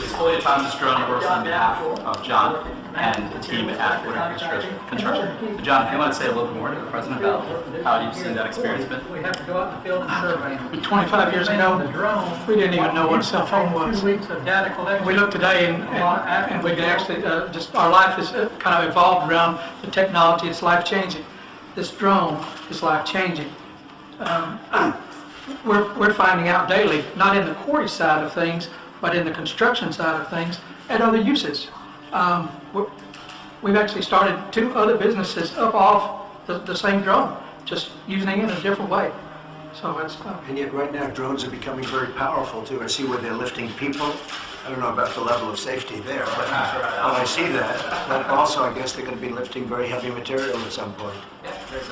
is fully autonomous drone that works on behalf of John and the team at Woodard Construction. So John, if you want to say a little bit more to the president about how you've seen that experience been? We have to go out in the field and survey. 25 years ago, we didn't even know what a cell phone was. 2 weeks of data collection. We look today and we can actually, just our life is kind of evolved around the technology. It's life-changing. This drone is life-changing. We're finding out daily, not in the quarry side of things, but in the construction side of things, and other uses. We've actually started 2 other businesses up off the same drone, just using it in a different way. So it's And yet right now drones are becoming very powerful too. I see where they're lifting people. I don't know about the level of safety there, but when I see that, but also I guess they're going to be lifting very heavy material at some point. Yeah, there's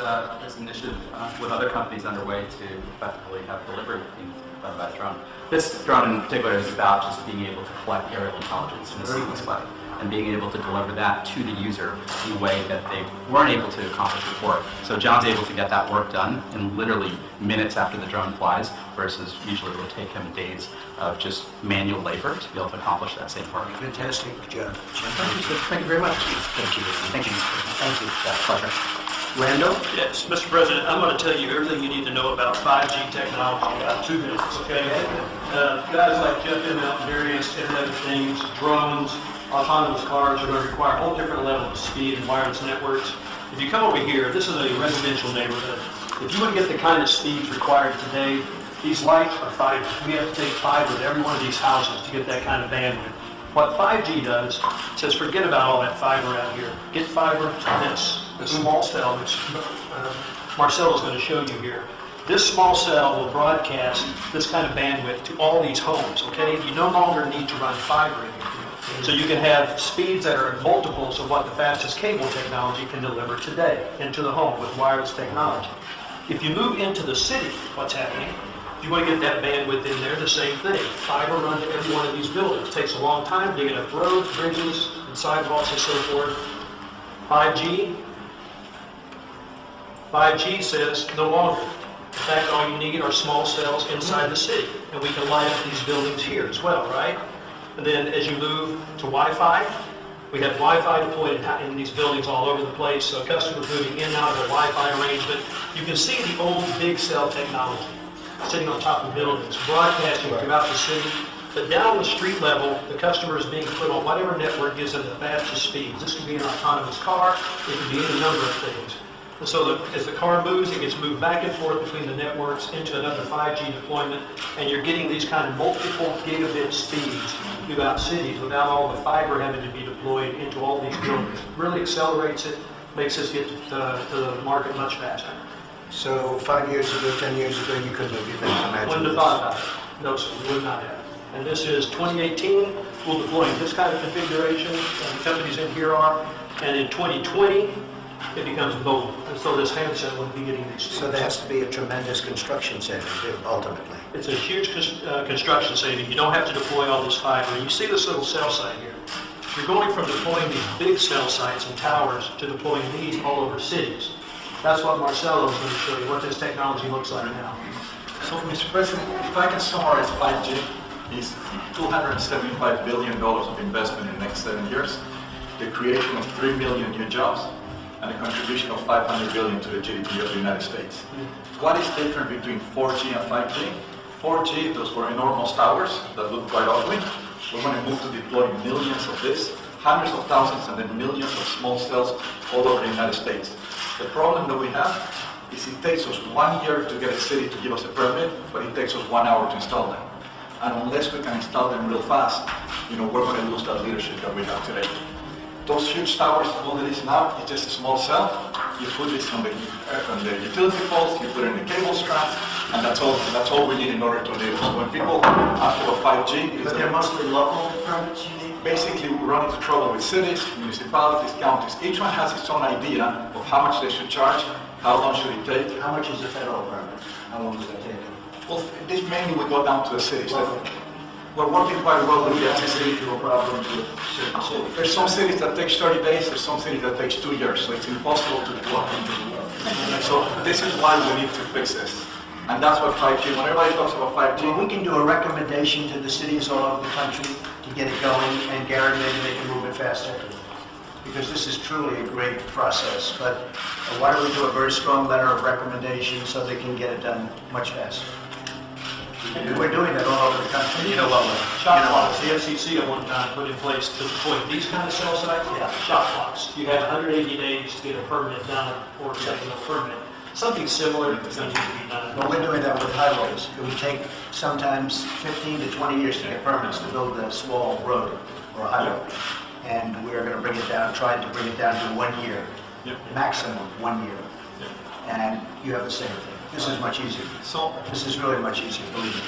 an initiative with other companies underway to effectively have delivery being done by drone. This drone in particular is about just being able to collect aerial intelligence in a seamless way and being able to deliver that to the user in a way that they weren't able to accomplish before. So John's able to get that work done in literally minutes after the drone flies, versus usually it will take him days of just manual labor to be able to accomplish that same work. Fantastic job. Thank you, sir. Thank you very much. Thank you. Thank you. Thank you. Yeah, pleasure. Randall? Yes, Mr. President, I'm going to tell you everything you need to know about 5G technology in about 2 minutes, okay? Guys like Jeff Immelt, various Internet of Things, drones, autonomous cars are going to require a whole different level of speed and wireless networks. If you come over here, this is a residential neighborhood. If you want to get the kind of speeds required today, these lights are fiber. We have to take fiber to every one of these houses to get that kind of bandwidth. What 5G does, says forget about all that fiber out here. Get fiber to this small cell, which Marcelo is going to show you here. This small cell will broadcast this kind of bandwidth to all these homes, okay? You no longer need to run fiber anymore. So you can have speeds that are multiples of what the fastest cable technology can deliver today into the home with wireless technology. If you move into the city, what's happening? If you want to get that bandwidth in there, the same thing. Fiber run to every one of these buildings. It takes a long time digging up roads, bridges, and sidewalks and so forth. 5G says no longer. In fact, all you need are small cells inside the city, and we can light up these buildings here as well, right? And then as you move to Wi-Fi, we have Wi-Fi deployed in these buildings all over the place, so customers moving in and out of a Wi-Fi arrangement. You can see the old big cell technology sitting on top of buildings, broadcasting throughout the city. But down the street level, the customer is being put on whatever network gives them the fastest speeds. This could be an autonomous car, it could be any number of things. And so as the car moves, it gets moved back and forth between the networks into another 5G deployment, and you're getting these kind of multiple gigabit speeds throughout cities without all the fiber having to be deployed into all these buildings. Really accelerates it, makes us get to the market much faster. So 5 years ago, 10 years ago, you couldn't have even imagined Wouldn't have this. thought about it. No, sir, we would not have. And this is 2018, we'll deploy this kind of configuration, and the companies in here are, and in 2020, it becomes mobile. And so this handset would be getting these speeds. So there has to be a tremendous construction saving too, ultimately. It's a huge construction saving. You don't have to deploy all this fiber. And you see this little cell site here. You're going from deploying these big cell sites and towers to deploying these all over cities. That's what Marcelo is going to show you, what this technology looks like now. So, Mr. President, if I can summarize 5G, is $275 billion of investment in the next 7 years, the creation of 3 million new jobs, and a contribution of $500 billion to the GDP of the United States. What is different between 4G and 5G? 4G, those were enormous towers that look quite ugly. We're going to move to deploy millions of this, hundreds of thousands and then millions of small cells all over the United States. The problem that we have is it takes us 1 year to get a city to give us a permit, but it takes us 1 hour to install them. And unless we can install them real fast, we're going to lose that leadership that we have today. Those huge towers, all it is now, is just a small cell. You put this on the utility poles, you put it in the cable strands, and that's all we need in order to live. So when people ask about 5G, But they're mostly local permits you need? basically we run into trouble with cities, municipalities, counties. Each one has its own idea of how much they should charge, how long should it take. How much is a federal permit? How long does that take? Well, this mainly will go down to the cities. We're working quite well with the FCC. To a problem with certain cities. There's some cities that takes 30 days, there's some cities that takes 2 years, so it's impossible to do. So this is why we need to fix this. And that's what 5G, when everybody talks about 5G, Well, we can do a recommendation to the cities all over the country to get it going, and Gary, maybe they can move it faster. Because this is truly a great process, but why don't we do a very strong letter of recommendation so they can get it done much faster? And we're doing that all over the country. You know what, shot clocks, the FCC at one time put in place to deploy these kind of cell sites, shot clocks. You have 180 days to get a permit done or accepting a permit. Something similar is going to need to be done. But we're doing that with highways. It would take sometimes 15 to 20 years to get permits to build a small road or a highway. And we're going to bring it down, try to bring it down to 1 year, maximum 1 year. And you have the same thing. This is much easier. so This is really much easier, believe me.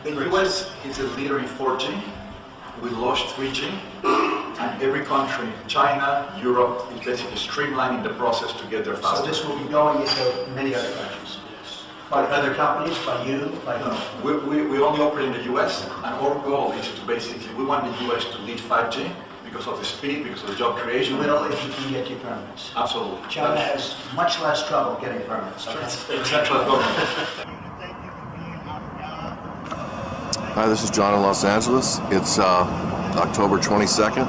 the US is a leader in 4G. We launched 3G. And every country, China, Europe, is basically streamlining the process to get there So faster. this will be going into many other countries. By other companies, by you, by No, whom? we only operate in the US, and our goal is to basically, we want the US to lead 5G because of the speed, because of the job You creation. will if you can get your permits. Absolutely. China has much less trouble getting permits. Okay? Central government. Hi, this is John in Los Angeles. It's October 22nd,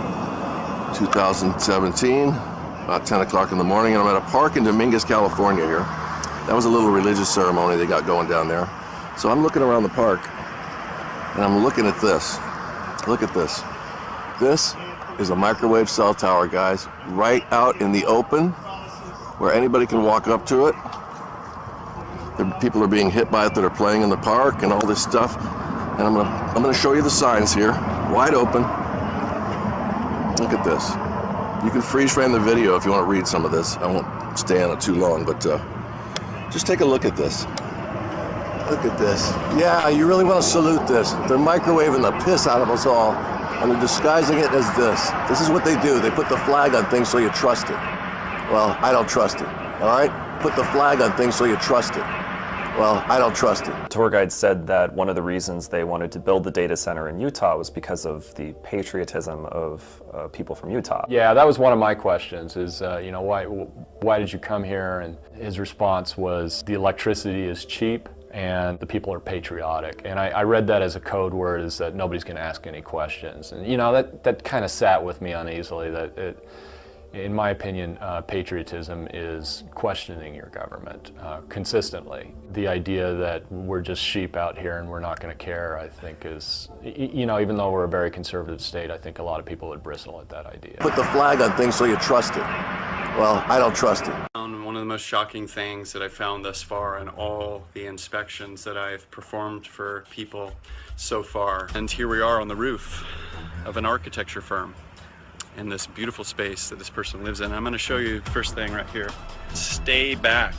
2017, about 10 o'clock in the morning, and I'm at a park in Dominguez, California here. That was a little religious ceremony they got going down there. So I'm looking around the park, and I'm looking at this. Look at this. This is a microwave cell tower, guys, right out in the open, where anybody can walk up to it. People are being hit by it that are playing in the park and all this stuff. And I'm gonna show you the signs here, wide open. Look at this. You can freeze frame the video if you want to read some of this. I won't stay on it too long, but just take a look at this. Look at this. Yeah, you really want to salute this. They're microwaving the piss out of us all, and they're disguising it as this. This is what they do. They put the flag on things so you trust it. Well, I don't trust it, all right? Put the flag on things so you trust it. Well, I don't trust it. Tour guide said that one of the reasons they wanted to build the data center in Utah was because of the patriotism of people from Utah. Yeah, that was one of my questions is, why did you come here? And his response was, the electricity is cheap and the people are patriotic. And I read that as a code word, is that nobody's gonna ask any questions. And that kind of sat with me uneasily, that in my opinion, patriotism is questioning your government consistently. The idea that we're just sheep out here and we're not going to care, I think is, even though we're a very conservative state, I think a lot of people would bristle at that idea. Put the flag on things so you trust it. Well, I don't trust it. One of the most shocking things that I found thus far in all the inspections that I've performed for people so far. And here we are on the roof of an architecture firm in this beautiful space that this person lives in. I'm going to show you the first thing right here. Stay back.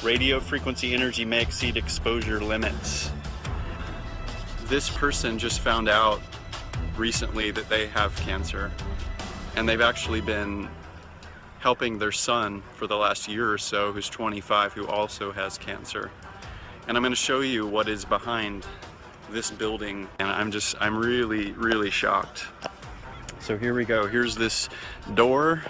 Radio frequency energy may exceed exposure limits. This person just found out recently that they have cancer, and they've actually been helping their son for the last year or so, who's 25, who also has cancer. And I'm going to show you what is behind this building, and I'm really, really shocked. So here we go. Here's this door,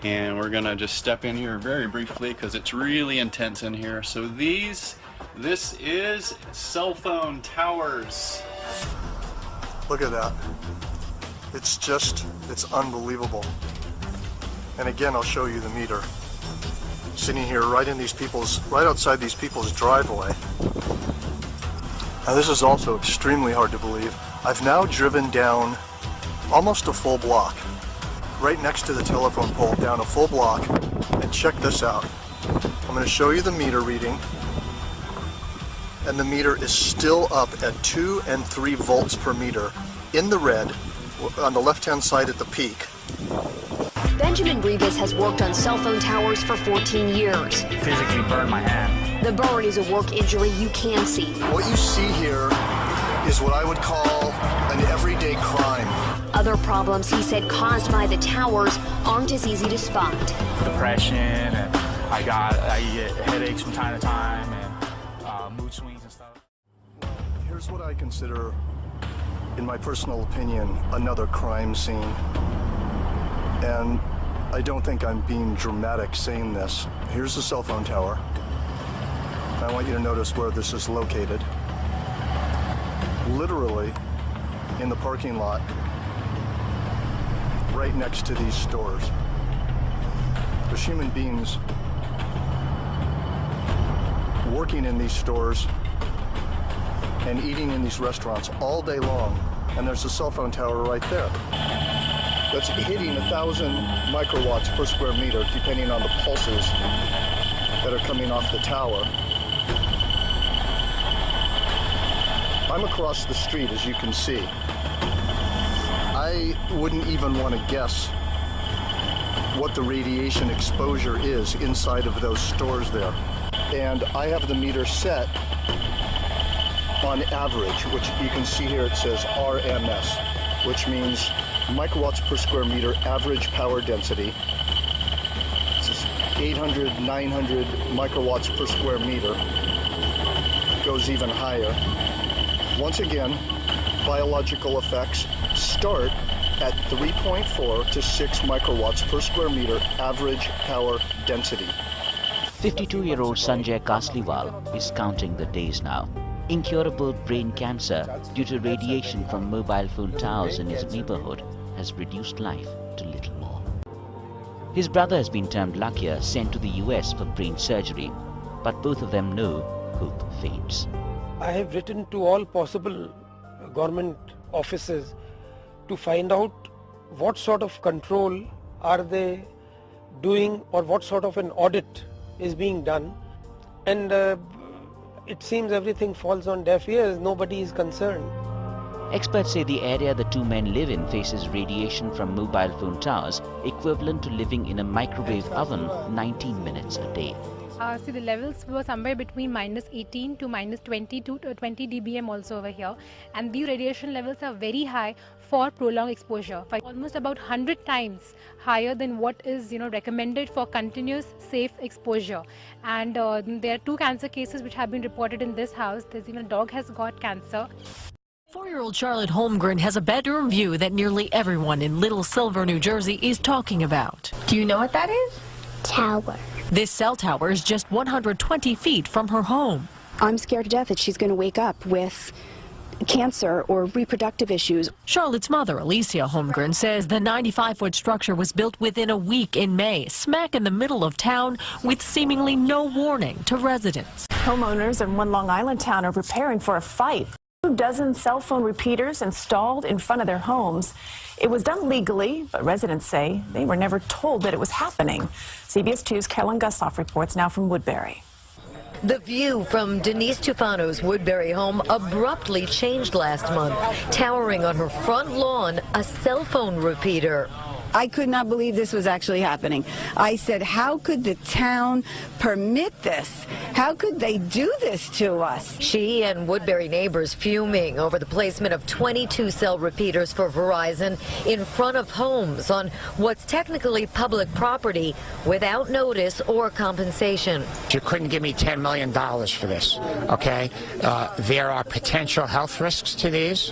and we're gonna just step in here very briefly because it's really intense in here. So this is cell phone towers. Look at that. It's unbelievable. And again, I'll show you the meter. Sitting here right outside these people's driveway. Now this is also extremely hard to believe. I've now driven down almost a full block, right next to the telephone pole, down a full block, and check this out. I'm going to show you the meter reading, and the meter is still up at 2 and 3 volts per meter in the red on the left-hand side at the peak. Benjamin Rivas has worked on cell phone towers for 14 years. Physically burned my hand. The burn is a work injury you can see. What you see here is what I would call an everyday crime. Other problems he said caused by the towers aren't as easy to spot. Depression, and I get headaches from time to time, and mood swings and stuff. Here's what I consider, in my personal opinion, another crime scene. And I don't think I'm being dramatic saying this. Here's the cell phone tower. I want you to notice where this is located. Literally in the parking lot, right next to these stores. There's human beings working in these stores and eating in these restaurants all day long, and there's a cell phone tower right there that's hitting 1,000 microwatts per square meter, depending on the pulses that are coming off the tower. I'm across the street, as you can see. I wouldn't even want to guess what the radiation exposure is inside of those stores there. And I have the meter set on average, which you can see here, it says RMS, which means microwatts per square meter average power density. This is 800, 900 microwatts per square meter. It goes even higher. Once again, biological effects start at 3.4 to 6 microwatts per square meter average power density. 52-year-old Sanjay Kasliwal is counting the days now. Incurable brain cancer due to radiation from mobile phone towers in his neighborhood has reduced life to little more. His brother has been termed luckier, sent to the US for brain surgery, but both of them know hope fades. I have written to all possible government offices to find out what sort of control are they doing or what sort of an audit is being done, and it seems everything falls on deaf ears. Nobody is concerned. Experts say the area the two men live in faces radiation from mobile phone towers equivalent to living in a microwave oven 19 minutes a day. So the levels were somewhere between -18 to -20 to 20 dBm also over here, and the radiation levels are very high for prolonged exposure, almost about 100 times higher than what is recommended for continuous safe exposure. And there are 2 cancer cases which have been reported in this house. There's even a dog has got cancer. 4-year-old Charlotte Holmgren has a bedroom view that nearly everyone in Little Silver, New Jersey is talking about. Do you know what that is? Tower. This cell tower is just 120 feet from her home. I'm scared to death that she's going to wake up with cancer or reproductive issues. Charlotte's mother, Alicia Holmgren, says the 95-foot structure was built within a week in May, smack in the middle of town, with seemingly no warning to residents. Homeowners in one Long Island town are preparing for a fight. 2 dozen cell phone repeaters installed in front of their homes. It was done legally, but residents say they were never told that it was happening. CBS 2's Carolyn Gussoff reports now from Woodbury. The view from Denise Tufano's Woodbury home abruptly changed last month, towering on her front lawn a cell phone repeater. I could not believe this was actually happening. I said, how could the town permit this? How could they do this to us? She and Woodbury neighbors fuming over the placement of 22 cell repeaters for Verizon in front of homes on what's technically public property without notice or compensation. You couldn't give me $10 million for this, okay? There are potential health risks to these.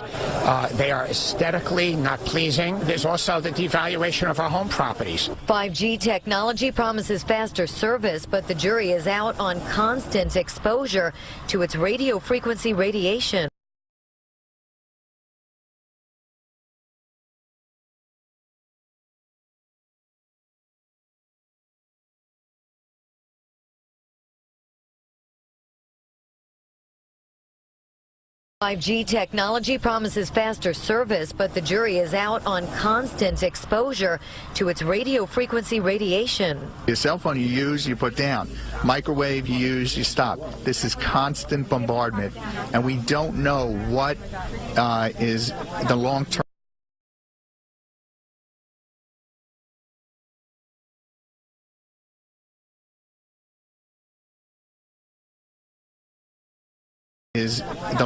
They are aesthetically not pleasing. There's also the devaluation of our home properties. 5G technology promises faster service, but the jury is out on constant exposure to its radio frequency radiation. .5G technology promises faster service, but the jury is out on constant exposure to its radio frequency radiation. Your cell phone you use, you put down. Microwave you use, you stop. This is constant bombardment, and we don't know what is the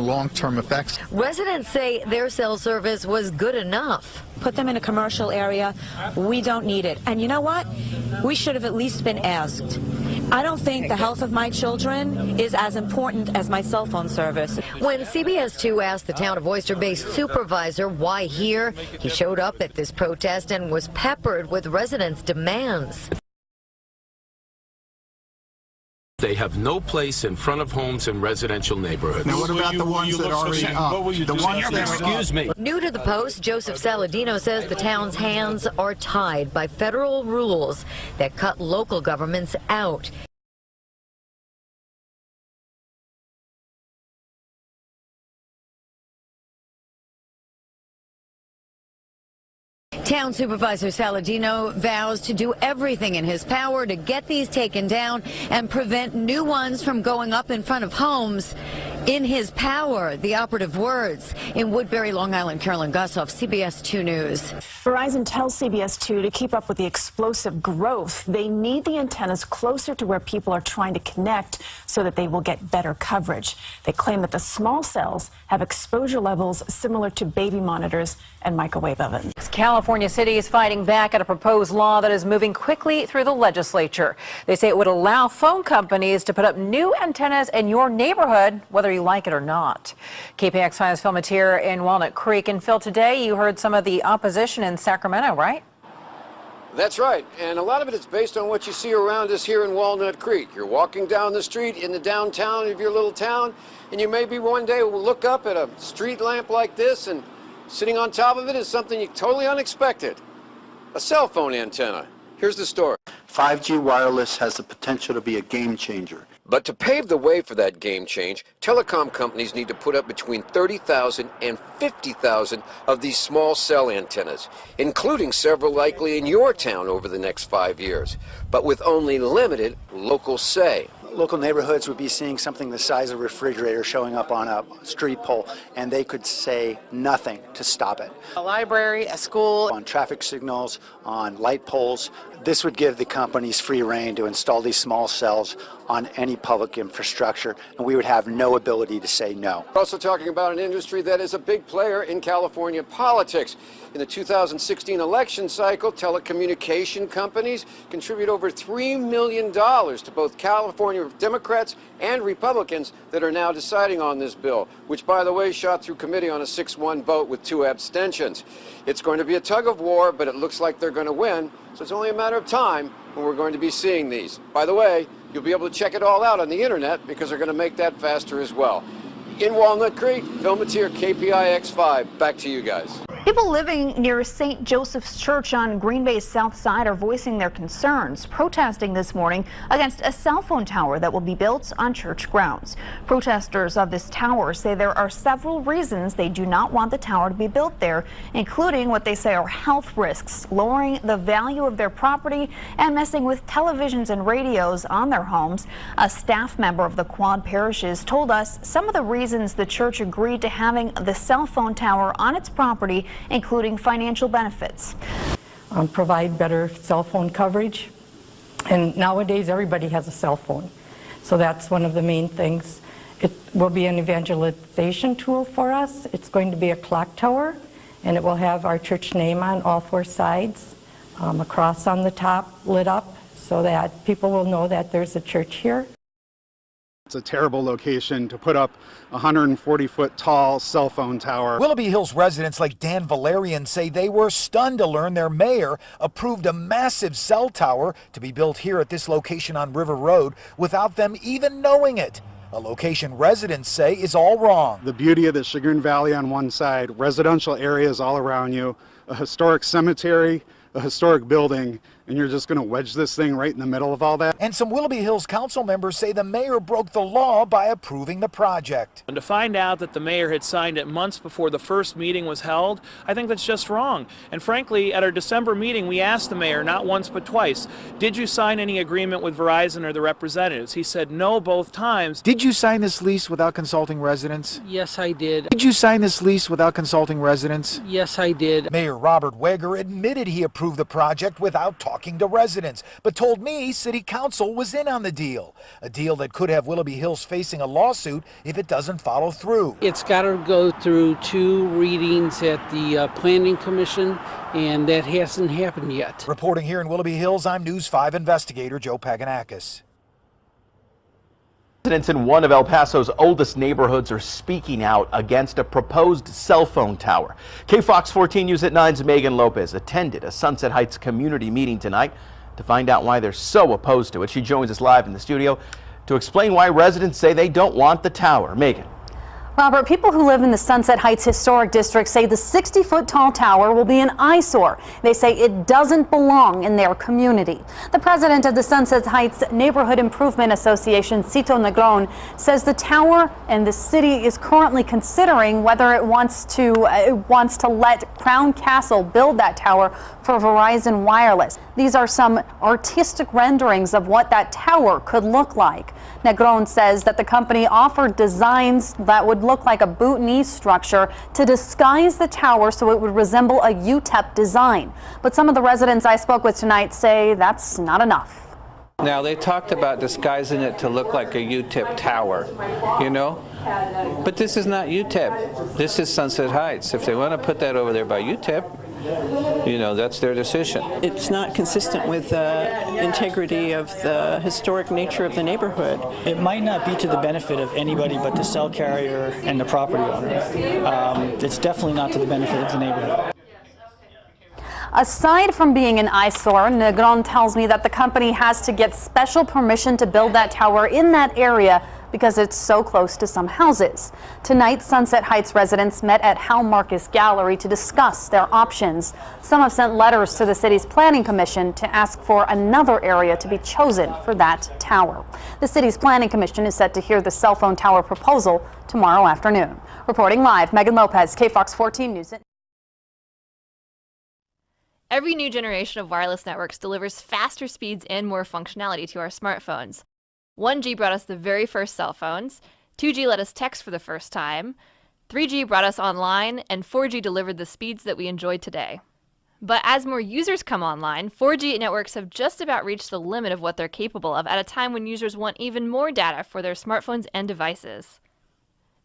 long-term effects. Residents say their cell service was good enough. Put them in a commercial area. We don't need it. And you know what? We should have at least been asked. I don't think the health of my children is as important as my cell phone service. When CBS 2 asked the town of Oyster-based supervisor why here, he showed up at this protest and was peppered with residents' demands. They have no place in front of homes in residential neighborhoods. Now, what about the ones that are already up? The ones that Excuse me. New to the Post, Joseph Saladino says the town's hands are tied by federal rules that cut local governments out. Town Supervisor Saladino vows to do everything in his power to get these taken down and prevent new ones from going up in front of homes. In his power, the operative words. In Woodbury, Long Island, Carolyn Gussoff, CBS 2 News. Verizon tells CBS 2 to keep up with the explosive growth. They need the antennas closer to where people are trying to connect so that they will get better coverage. They claim that the small cells have exposure levels similar to baby monitors and microwave ovens. California City is fighting back at a proposed law that is moving quickly through the legislature. They say it would allow phone companies to put up new antennas in your neighborhood, whether you like it or not. KPIX 5's Phil Matier in Walnut Creek. And Phil, today you heard some of the opposition in Sacramento, right? That's right, and a lot of it is based on what you see around us here in Walnut Creek. You're walking down the street in the downtown of your little town, and you maybe one day will look up at a street lamp like this, and sitting on top of it is something totally unexpected. A cell phone antenna. Here's the story. 5G wireless has the potential to be a game changer. But to pave the way for that game change, telecom companies need to put up between 30,000 and 50,000 of these small cell antennas, including several likely in your town over the next 5 years, but with only limited local say. Local neighborhoods would be seeing something the size of a refrigerator showing up on a street pole, and they could say nothing to stop it. A library, a school. On traffic signals, on light poles. This would give the companies free rein to install these small cells on any public infrastructure, and we would have no ability to say no. We're also talking about an industry that is a big player in California politics. In the 2016 election cycle, telecommunication companies contribute over $3 million to both California Democrats and Republicans that are now deciding on this bill, which, by the way, shot through committee on a 6-1 vote with 2 abstentions. It's going to be a tug of war, but it looks like they're going to win, so it's only a matter of time when we're going to be seeing these. By the way, you'll be able to check it all out on the internet because they're going to make that faster as well. In Walnut Creek, Phil Matier, KPIX 5. Back to you guys. People living near St. Joseph's Church on Green Bay's south side are voicing their concerns, protesting this morning against a cell phone tower that will be built on church grounds. Protesters of this tower say there are several reasons they do not want the tower to be built there, including what they say are health risks, lowering the value of their property, and messing with televisions and radios on their homes. A staff member of the Quad Parishes told us some of the reasons the church agreed to having the cell phone tower on its property, including financial benefits. Provide better cell phone coverage, and nowadays everybody has a cell phone, so that's one of the main things. It will be an evangelization tool for us. It's going to be a clock tower, and it will have our church name on all 4 sides, a cross on the top lit up so that people will know that there's a church here. It's a terrible location to put up a 140-foot tall cell phone tower. Willoughby Hills residents like Dan Valerian say they were stunned to learn their mayor approved a massive cell tower to be built here at this location on River Road without them even knowing it. A location residents say is all wrong. The beauty of the Chagrin Valley on one side, residential areas all around you, a historic cemetery, a historic building, and you're just going to wedge this thing right in the middle of all that? And some Willoughby Hills council members say the mayor broke the law by approving the project. And to find out that the mayor had signed it months before the first meeting was held, I think that's just wrong. And frankly, at our December meeting, we asked the mayor, not once but twice, did you sign any agreement with Verizon or the representatives? He said no both times. Did you sign this lease without consulting residents? Yes, I did. Did you sign this lease without consulting residents? Yes, I did. Mayor Robert Weger admitted he approved the project without talking to residents, but told me City Council was in on the deal. A deal that could have Willoughby Hills facing a lawsuit if it doesn't follow through. It's got to go through 2 readings at the Planning Commission, and that hasn't happened yet. Reporting here in Willoughby Hills, I'm News 5 investigator Joe Paganakis. Residents in one of El Paso's oldest neighborhoods are speaking out against a proposed cell phone tower. KFOX 14 News at 9's Megan Lopez attended a Sunset Heights community meeting tonight to find out why they're so opposed to it. She joins us live in the studio. to explain why residents say they don't want the tower. Megan. Robert, people who live in the Sunset Heights Historic District say the 60-foot tall tower will be an eyesore. They say it doesn't belong in their community. The president of the Sunset Heights Neighborhood Improvement Association, Cito Negron, says the tower and the city is currently considering whether it wants to let Crown Castle build that tower for Verizon Wireless. These are some artistic renderings of what that tower could look like. Negron says that the company offered designs that would look like a Bhutanese structure to disguise the tower so it would resemble a UTEP design. But some of the residents I spoke with tonight say that's not enough. Now, they talked about disguising it to look like a UTEP tower, you know? But this is not UTEP. This is Sunset Heights. If they want to put that over there by UTEP, you know, that's their decision. It's not consistent with the integrity of the historic nature of the neighborhood. It might not be to the benefit of anybody but the cell carrier and the property owner. It's definitely not to the benefit of the neighborhood. Aside from being an eyesore, Negron tells me that the company has to get special permission to build that tower in that area because it's so close to some houses. Tonight, Sunset Heights residents met at Hal Marcus Gallery to discuss their options. Some have sent letters to the city's planning commission to ask for another area to be chosen for that tower. The city's planning commission is set to hear the cell phone tower proposal tomorrow afternoon. Reporting live, Megan Lopez, KFOX 14 News. Every new generation of wireless networks delivers faster speeds and more functionality to our smartphones. 1G brought us the very first cell phones, 2G let us text for the first time, 3G brought us online, and 4G delivered the speeds that we enjoy today. But as more users come online, 4G networks have just about reached the limit of what they're capable of at a time when users want even more data for their smartphones and devices.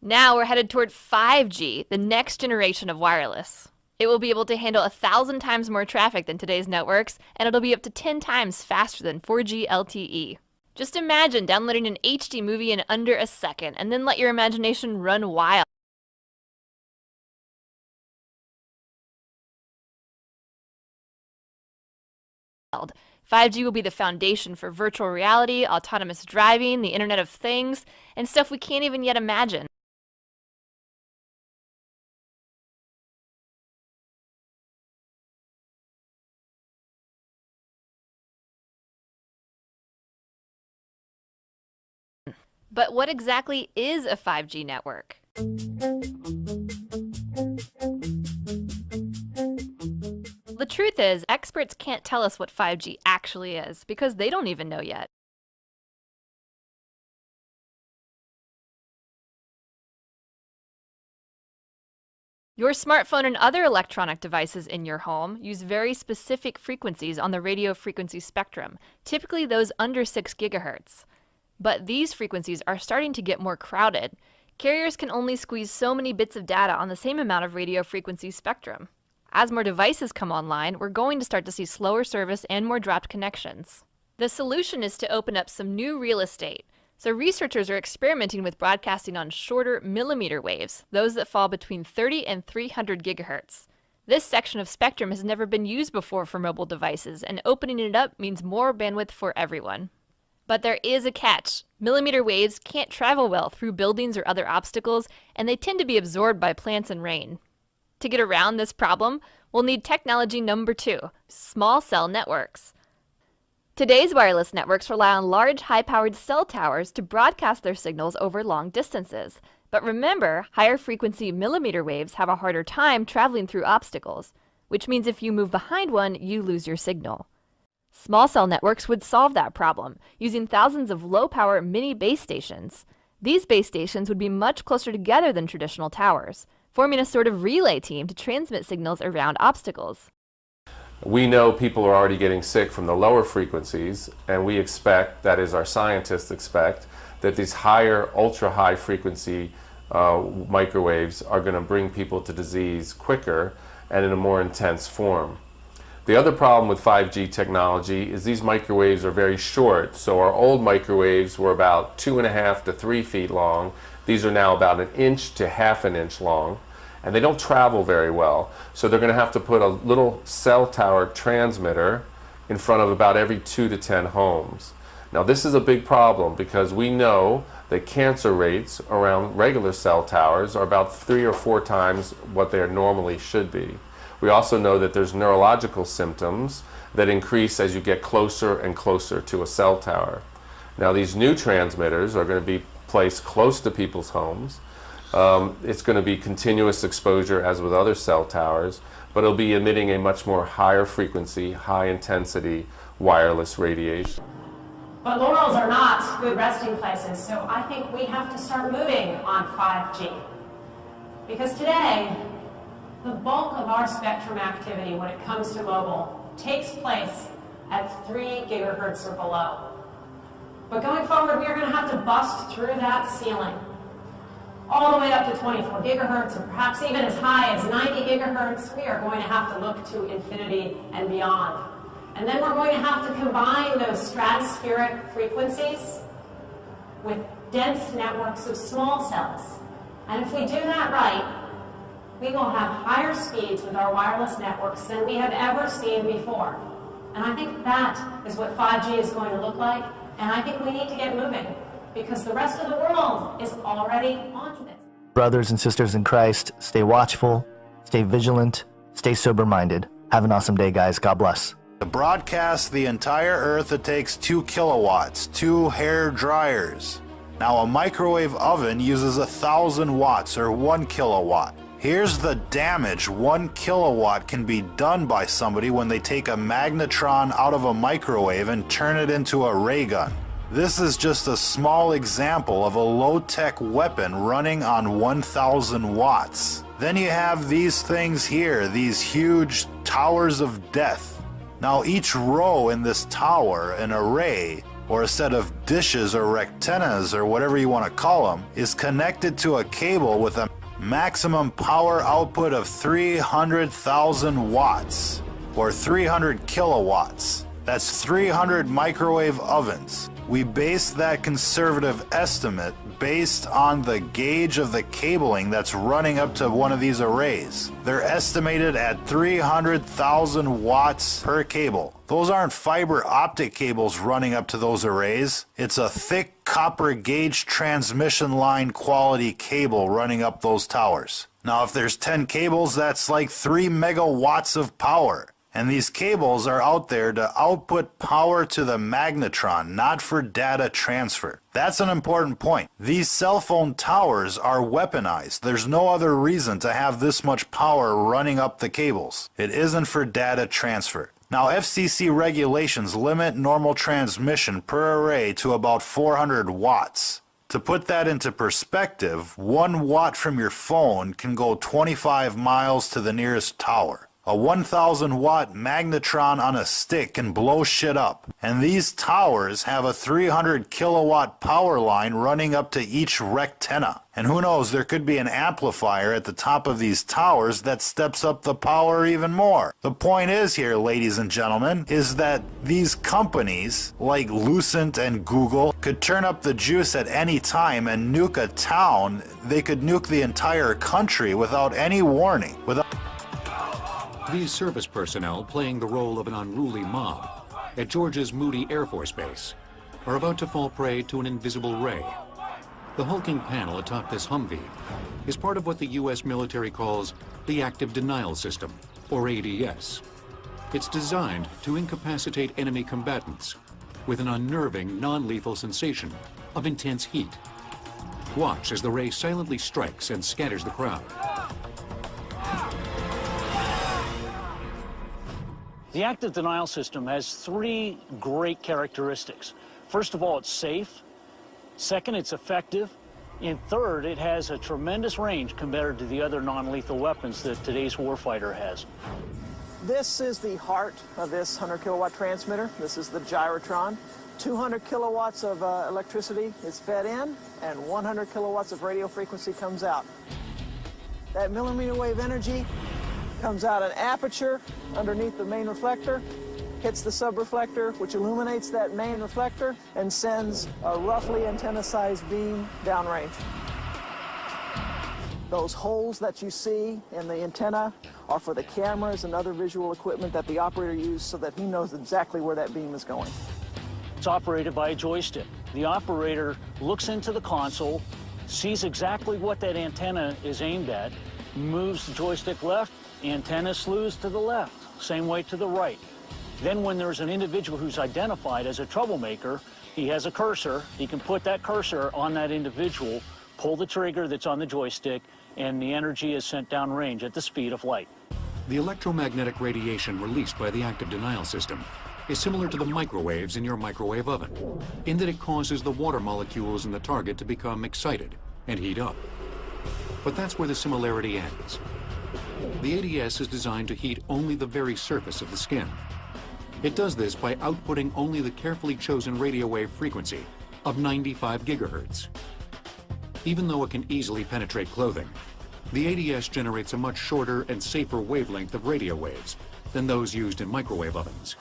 Now we're headed toward 5G, the next generation of wireless. It will be able to handle 1,000 times more traffic than today's networks, and it'll be up to 10 times faster than 4G LTE. Just imagine downloading an HD movie in under a second, and then let your imagination run wild. 5G will be the foundation for virtual reality, autonomous driving, the Internet of Things, and stuff we can't even yet imagine. But what exactly is a 5G network? The truth is, experts can't tell us what 5G actually is because they don't even know yet. Your smartphone and other electronic devices in your home use very specific frequencies on the radio frequency spectrum, typically those under 6 gigahertz. But these frequencies are starting to get more crowded. Carriers can only squeeze so many bits of data on the same amount of radio frequency spectrum. As more devices come online, we're going to start to see slower service and more dropped connections. The solution is to open up some new real estate. So researchers are experimenting with broadcasting on shorter millimeter waves, those that fall between 30 and 300 gigahertz. This section of spectrum has never been used before for mobile devices, and opening it up means more bandwidth for everyone. But there is a catch. Millimeter waves can't travel well through buildings or other obstacles, and they tend to be absorbed by plants and rain. To get around this problem, we'll need technology number 2, small cell networks. Today's wireless networks rely on large, high-powered cell towers to broadcast their signals over long distances. But remember, higher frequency millimeter waves have a harder time traveling through obstacles, which means if you move behind one, you lose your signal. Small cell networks would solve that problem, using thousands of low-power mini base stations. These base stations would be much closer together than traditional towers, forming a sort of relay team to transmit signals around obstacles. We know people are already getting sick from the lower frequencies, and we expect, that is our scientists expect, that these higher, ultra-high frequency microwaves are going to bring people to disease quicker and in a more intense form. The other problem with 5G technology is these microwaves are very short. So our old microwaves were about 2.5 to 3 feet long. These are now about 1 inch to ½ an inch long, and they don't travel very well. So they're going to have to put a little cell tower transmitter in front of about every 2 to 10 homes. Now this is a big problem because we know that cancer rates around regular cell towers are about 3 or 4 times what they normally should be. We also know that there's neurological symptoms that increase as you get closer and closer to a cell tower. Now these new transmitters are going to be placed close to people's homes. It's going to be continuous exposure as with other cell towers, but it'll be emitting a much more higher frequency, high intensity wireless radiation. But laurels are not good resting places, so I think we have to start moving on 5G. Because today, the bulk of our spectrum activity when it comes to mobile takes place at 3 gigahertz or below. But going forward, we are going to have to bust through that ceiling, all the way up to 24 gigahertz, or perhaps even as high as 90 gigahertz. We are going to have to look to infinity and beyond. And then we're going to have to combine those stratospheric frequencies with dense networks of small cells. And if we do that right, we will have higher speeds with our wireless networks than we have ever seen before. And I think that is what 5G is going to look like. And I think we need to get moving because the rest of the world is already onto this. Brothers and sisters in Christ, stay watchful, stay vigilant, stay sober-minded. Have an awesome day, guys. God bless. To broadcast the entire Earth, it takes 2 kilowatts, 2 hair dryers. Now a microwave oven uses 1,000 watts or 1 kilowatt. Here's the damage 1 kilowatt can be done by somebody when they take a magnetron out of a microwave and turn it into a ray gun. This is just a small example of a low-tech weapon running on 1,000 watts. Then you have these things here, these huge towers of death. Now each row in this tower, an array, or a set of dishes or rectennas or whatever you want to call them, is connected to a cable with a maximum power output of 300,000 watts, or 300 kilowatts. That's 300 microwave ovens. We based that conservative estimate based on the gauge of the cabling that's running up to one of these arrays. They're estimated at 300,000 watts per cable. Those aren't fiber optic cables running up to those arrays. It's a thick copper gauge transmission line quality cable running up those towers. Now if there's 10 cables, that's like 3 megawatts of power. And these cables are out there to output power to the magnetron, not for data transfer. That's an important point. These cell phone towers are weaponized. There's no other reason to have this much power running up the cables. It isn't for data transfer. Now, FCC regulations limit normal transmission per array to about 400 watts. To put that into perspective, 1 watt from your phone can go 25 miles to the nearest tower. A 1,000 watt magnetron on a stick can blow shit up. And these towers have a 300 kilowatt power line running up to each rectenna. And who knows, there could be an amplifier at the top of these towers that steps up the power even more. The point is here, ladies and gentlemen, is that these companies like Lucent and Google could turn up the juice at any time and nuke a town. They could nuke the entire country without any warning. These service personnel playing the role of an unruly mob at Georgia's Moody Air Force Base are about to fall prey to an invisible ray. The hulking panel atop this Humvee is part of what the U.S. military calls the Active Denial System, or ADS. It's designed to incapacitate enemy combatants with an unnerving, non-lethal sensation of intense heat. Watch as the ray silently strikes and scatters the crowd. The Active Denial System has 3 great characteristics. First of all, it's safe. Second, it's effective. And third, it has a tremendous range compared to the other non-lethal weapons that today's warfighter has. This is the heart of this 100 kilowatt transmitter. This is the gyrotron. 200 kilowatts of electricity is fed in, and 100 kilowatts of radio frequency comes out. That millimeter wave energy comes out an aperture underneath the main reflector, hits the subreflector, which illuminates that main reflector and sends a roughly antenna-sized beam downrange. Those holes that you see in the antenna are for the cameras and other visual equipment that the operator uses so that he knows exactly where that beam is going. It's operated by a joystick. The operator looks into the console, sees exactly what that antenna is aimed at, moves the joystick left, antenna slews to the left, same way to the right. Then when there's an individual who's identified as a troublemaker, he has a cursor. He can put that cursor on that individual, pull the trigger that's on the joystick, and the energy is sent downrange at the speed of light. The electromagnetic radiation released by the active denial system is similar to the microwaves in your microwave oven, in that it causes the water molecules in the target to become excited and heat up. But that's where the similarity ends. The ADS is designed to heat only the very surface of the skin. It does this by outputting only the carefully chosen radio wave frequency of 95 gigahertz. Even though it can easily penetrate clothing, the ADS generates a much shorter and safer wavelength of radio waves than those used in microwave ovens.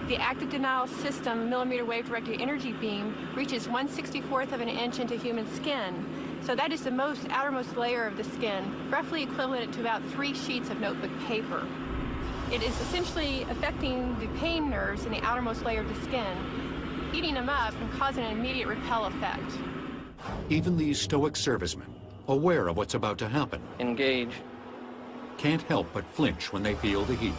The active denial system millimeter wave directed energy beam reaches 1/64th of an inch into human skin. So that is the outermost layer of the skin, roughly equivalent to about 3 sheets of notebook paper. It is essentially affecting the pain nerves in the outermost layer of the skin, heating them up and causing an immediate repel effect. Even these stoic servicemen, aware of what's about to happen, engage, can't help but flinch when they feel the heat.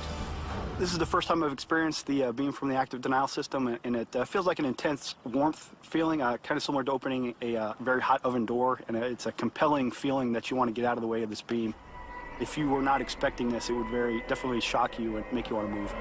This is the first time I've experienced the beam from the active denial system, and it feels like an intense warmth feeling, kind of similar to opening a very hot oven door, and it's a compelling feeling that you want to get out of the way of this beam. If you were not expecting this, it would definitely shock you and make you want to move.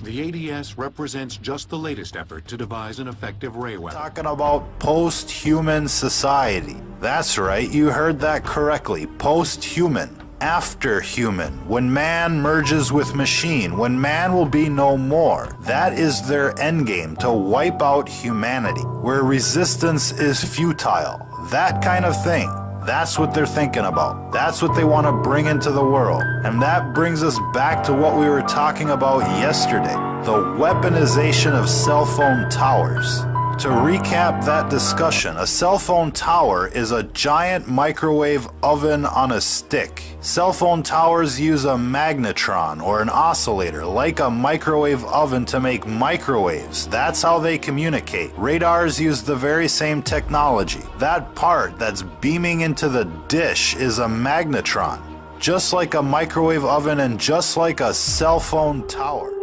The ADS represents just the latest effort to devise an effective ray weapon. Talking about post-human society. That's right, you heard that correctly. Post-human. After human. When man merges with machine. When man will be no more. That is their endgame, to wipe out humanity. Where resistance is futile. That kind of thing. That's what they're thinking about. That's what they want to bring into the world. And that brings us back to what we were talking about yesterday. The weaponization of cell phone towers. To recap that discussion, a cell phone tower is a giant microwave oven on a stick. Cell phone towers use a magnetron or an oscillator like a microwave oven to make microwaves. That's how they communicate. Radars use the very same technology. That part that's beaming into the dish is a magnetron, just like a microwave oven and just like a cell phone tower.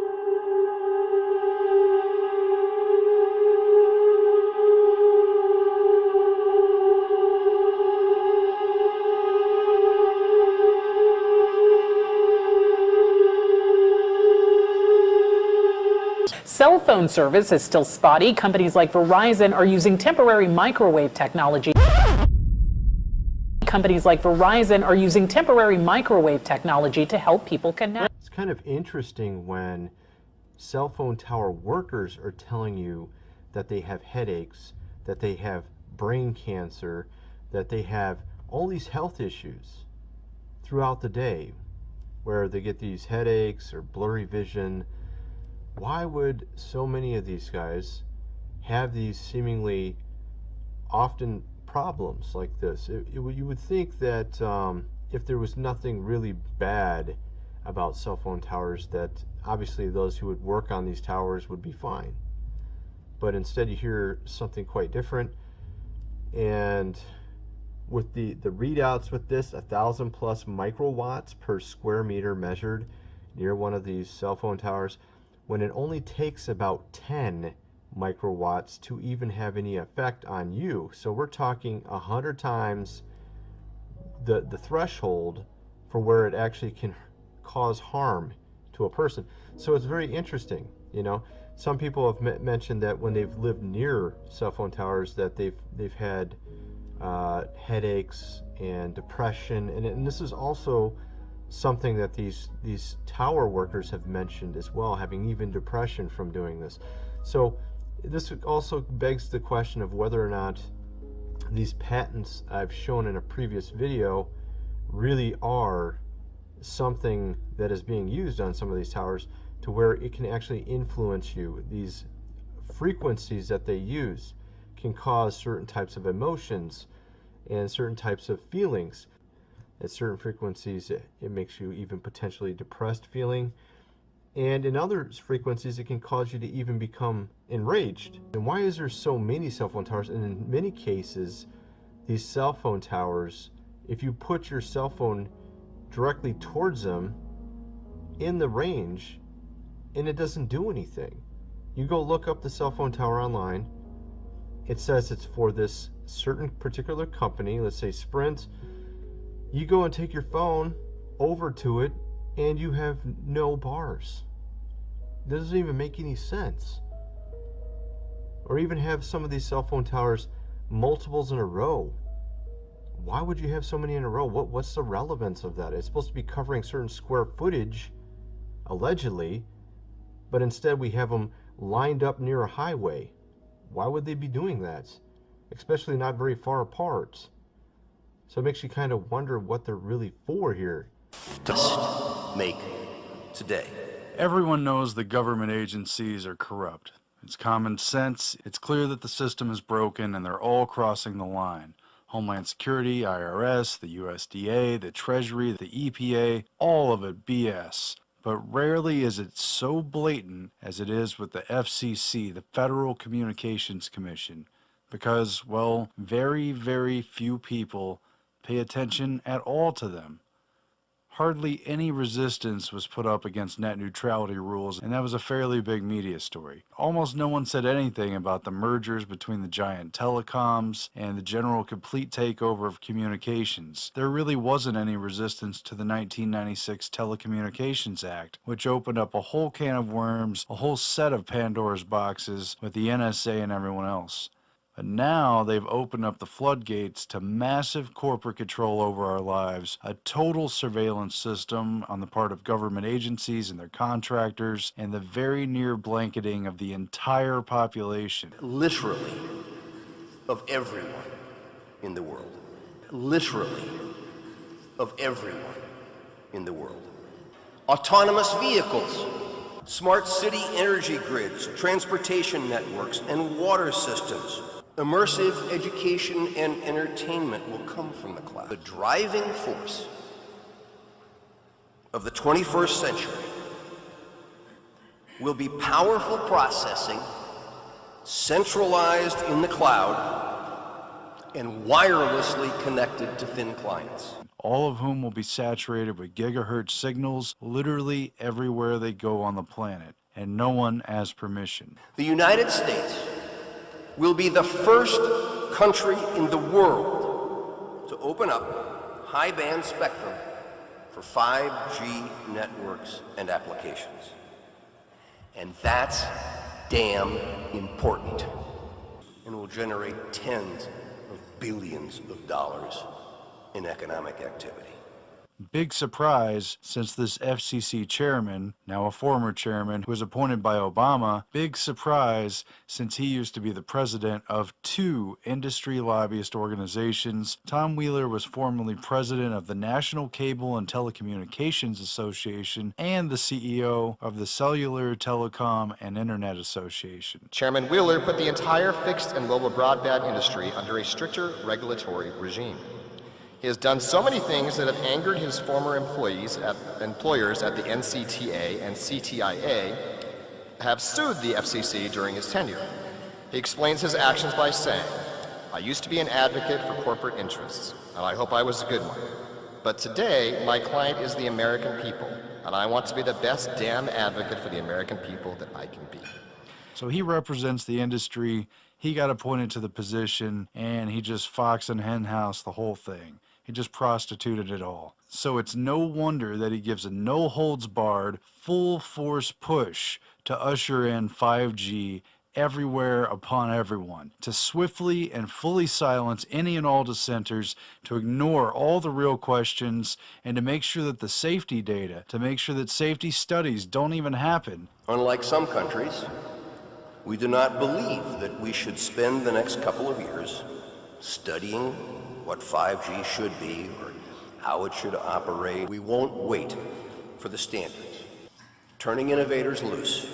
Cell phone service is still spotty. Companies like Verizon are using temporary microwave technology. Companies like Verizon are using temporary microwave technology to help people connect. It's kind of interesting when cell phone tower workers are telling you that they have headaches, that they have brain cancer, that they have all these health issues throughout the day, where they get these headaches or blurry vision. Why would so many of these guys have these seemingly often problems like this? You would think that if there was nothing really bad about cell phone towers, that obviously those who would work on these towers would be fine. But instead you hear something quite different. And with the readouts with this, 1,000 plus microwatts per square meter measured near one of these cell phone towers, when it only takes about 10 microwatts to even have any effect on you. So we're talking 100 times the threshold for where it actually can cause harm to a person. So it's very interesting, you know. Some people have mentioned that when they've lived near cell phone towers that they've had headaches and depression, and this is also something that these tower workers have mentioned as well, having even depression from doing this. So this also begs the question of whether or not these patents I've shown in a previous video really are something that is being used on some of these towers to where it can actually influence you. These frequencies that they use can cause certain types of emotions and certain types of feelings. At certain frequencies, it makes you even potentially depressed feeling. And in other frequencies, it can cause you to even become enraged. And why is there so many cell phone towers? And in many cases, these cell phone towers, if you put your cell phone directly towards them in the range, and it doesn't do anything. You go look up the cell phone tower online, it says it's for this certain particular company, let's say Sprint. You go and take your phone over to it, and you have no bars. It doesn't even make any sense. Or even have some of these cell phone towers multiples in a row. Why would you have so many in a row? What's the relevance of that? It's supposed to be covering certain square footage, allegedly, but instead we have them lined up near a highway. Why would they be doing that? Especially not very far apart. So it makes you kind of wonder what they're really for here. Just make today. Everyone knows the government agencies are corrupt. It's common sense. It's clear that the system is broken and they're all crossing the line. Homeland Security, IRS, the USDA, the Treasury, the EPA, all of it BS. But rarely is it so blatant as it is with the FCC, the Federal Communications Commission, because, well, very, very few people pay attention at all to them. Hardly any resistance was put up against net neutrality rules, and that was a fairly big media story. Almost no one said anything about the mergers between the giant telecoms and the general complete takeover of communications. There really wasn't any resistance to the 1996 Telecommunications Act, which opened up a whole can of worms, a whole set of Pandora's boxes with the NSA and everyone else. But now they've opened up the floodgates to massive corporate control over our lives, a total surveillance system on the part of government agencies and their contractors, and the very near blanketing of the entire population. Literally, of everyone in the world. Literally, of everyone in the world. Autonomous vehicles, smart city energy grids, transportation networks, and water systems. Immersive education and entertainment will come from the cloud. The driving force of the 21st century will be powerful processing, centralized in the cloud, and wirelessly connected to thin clients. All of whom will be saturated with gigahertz signals literally everywhere they go on the planet, and no one has permission. The United States will be the first country in the world to open up high-band spectrum for 5G networks and applications. And that's damn important, and will generate tens of billions of dollars in economic activity. Big surprise, since this FCC chairman, now a former chairman, who was appointed by Obama, big surprise since he used to be the president of 2 industry lobbyist organizations. Tom Wheeler was formerly president of the National Cable and Telecommunications Association and the CEO of the Cellular, Telecom, and Internet Association. Chairman Wheeler put the entire fixed and mobile broadband industry under a stricter regulatory regime. He has done so many things that have angered his former employers at the NCTA and CTIA have sued the FCC during his tenure. He explains his actions by saying, "I used to be an advocate for corporate interests, and I hope I was a good one. But today, my client is the American people, and I want to be the best damn advocate for the American people that I can be." So he represents the industry, he got appointed to the position, and he just fox and henhouse the whole thing. He just prostituted it all. So it's no wonder that he gives a no-holds-barred, full-force push to usher in 5G everywhere upon everyone, to swiftly and fully silence any and all dissenters, to ignore all the real questions, and to make sure that the safety data, to make sure that safety studies don't even happen. Unlike some countries, we do not believe that we should spend the next couple of years studying what 5G should be or how it should operate. We won't wait for the standards. Turning innovators loose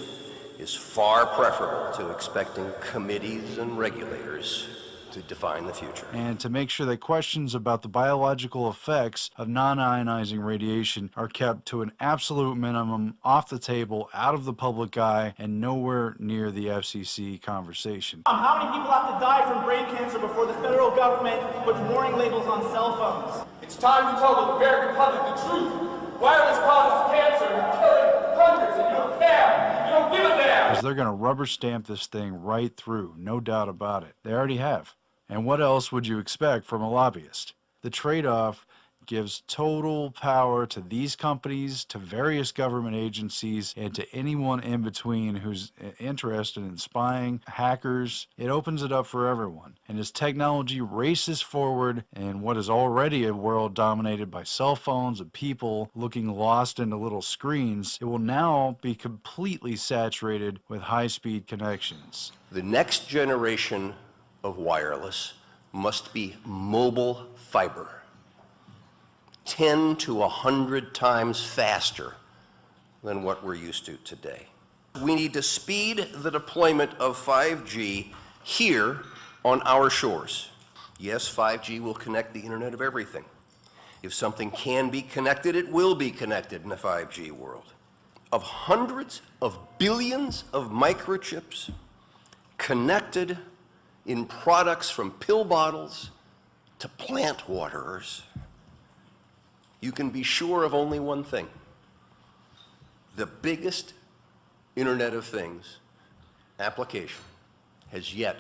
is far preferable to expecting committees and regulators to define the future. And to make sure that questions about the biological effects of non-ionizing radiation are kept to an absolute minimum, off the table, out of the public eye, and nowhere near the FCC conversation. How many people have to die from brain cancer before the federal government puts warning labels on cell phones? It's time to tell the American public the truth. Wireless causes cancer and killing hundreds, and you don't care. You don't give a damn. Because they're going to rubber stamp this thing right through, no doubt about it. They already have. And what else would you expect from a lobbyist? The trade-off gives total power to these companies, to various government agencies, and to anyone in between who's interested in spying, hackers. It opens it up for everyone. And as technology races forward in what is already a world dominated by cell phones and people looking lost into little screens, it will now be completely saturated with high-speed connections. The next generation of wireless must be mobile fiber, 10 to 100 times faster than what we're used to today. We need to speed the deployment of 5G here on our shores. Yes, 5G will connect the Internet of Everything. If something can be connected, it will be connected in a 5G world. Of hundreds of billions of microchips connected in products from pill bottles to plant waterers, you can be sure of only one thing. The biggest Internet of Things application has yet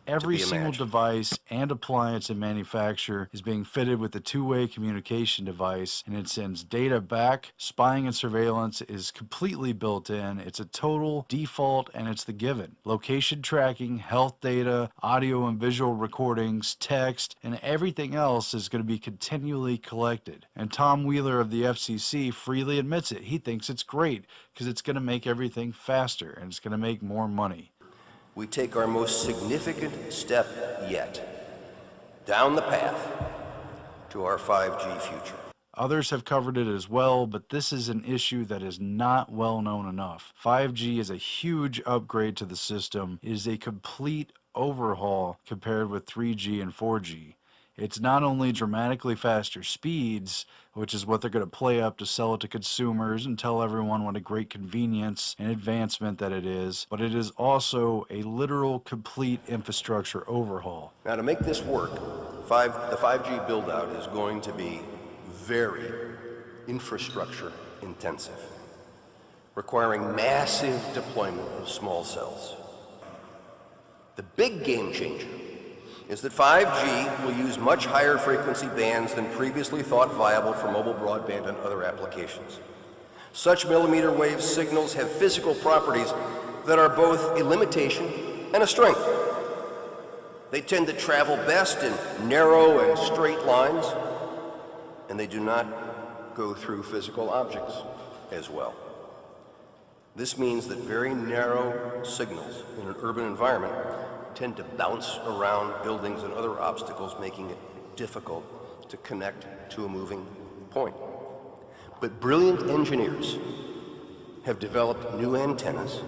Every to be single imagined. device and appliance in manufacture is being fitted with a two-way communication device, and it sends data back. Spying and surveillance is completely built in. It's a total default, and it's the given. Location tracking, health data, audio and visual recordings, text, and everything else is going to be continually collected. And Tom Wheeler of the FCC freely admits it. He thinks it's great because it's going to make everything faster, and it's going to make more money. We take our most significant step yet down the path to our 5G future. Others have covered it as well, but this is an issue that is not well known enough. 5G is a huge upgrade to the system. It is a complete overhaul compared with 3G and 4G. It's not only dramatically faster speeds, which is what they're going to play up to sell it to consumers and tell everyone what a great convenience and advancement that it is, but it is also a literal complete infrastructure overhaul. Now, to make this work, the 5G build-out is going to be very infrastructure intensive, requiring massive deployment of small cells. The big game changer is that 5G will use much higher frequency bands than previously thought viable for mobile broadband and other applications. Such millimeter wave signals have physical properties that are both a limitation and a strength. They tend to travel best in narrow and straight lines, and they do not go through physical objects as well. This means that very narrow signals in an urban environment tend to bounce around buildings and other obstacles, making it difficult to connect to a moving point. But brilliant engineers have developed new antennas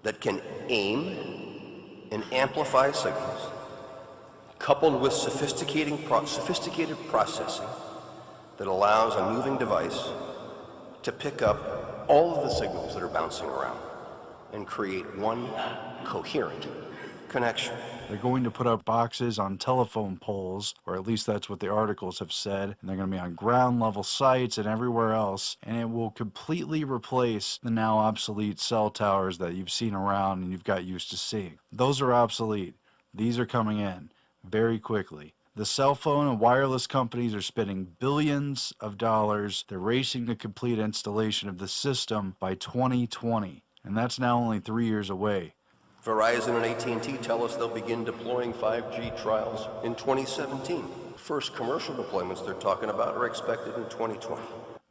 that can aim and amplify signals, coupled with sophisticated processing that allows a moving device to pick up all of the signals that are bouncing around and create one coherent connection. They're going to put up boxes on telephone poles, or at least that's what the articles have said, and they're going to be on ground level sites and everywhere else, and it will completely replace the now obsolete cell towers that you've seen around and you've got used to seeing. Those are obsolete. These are coming in very quickly. The cell phone and wireless companies are spending billions of dollars. They're racing to complete installation of the system by 2020, and that's now only 3 years away. Verizon and AT&T tell us they'll begin deploying 5G trials in 2017. First commercial deployments they're talking about are expected in 2020.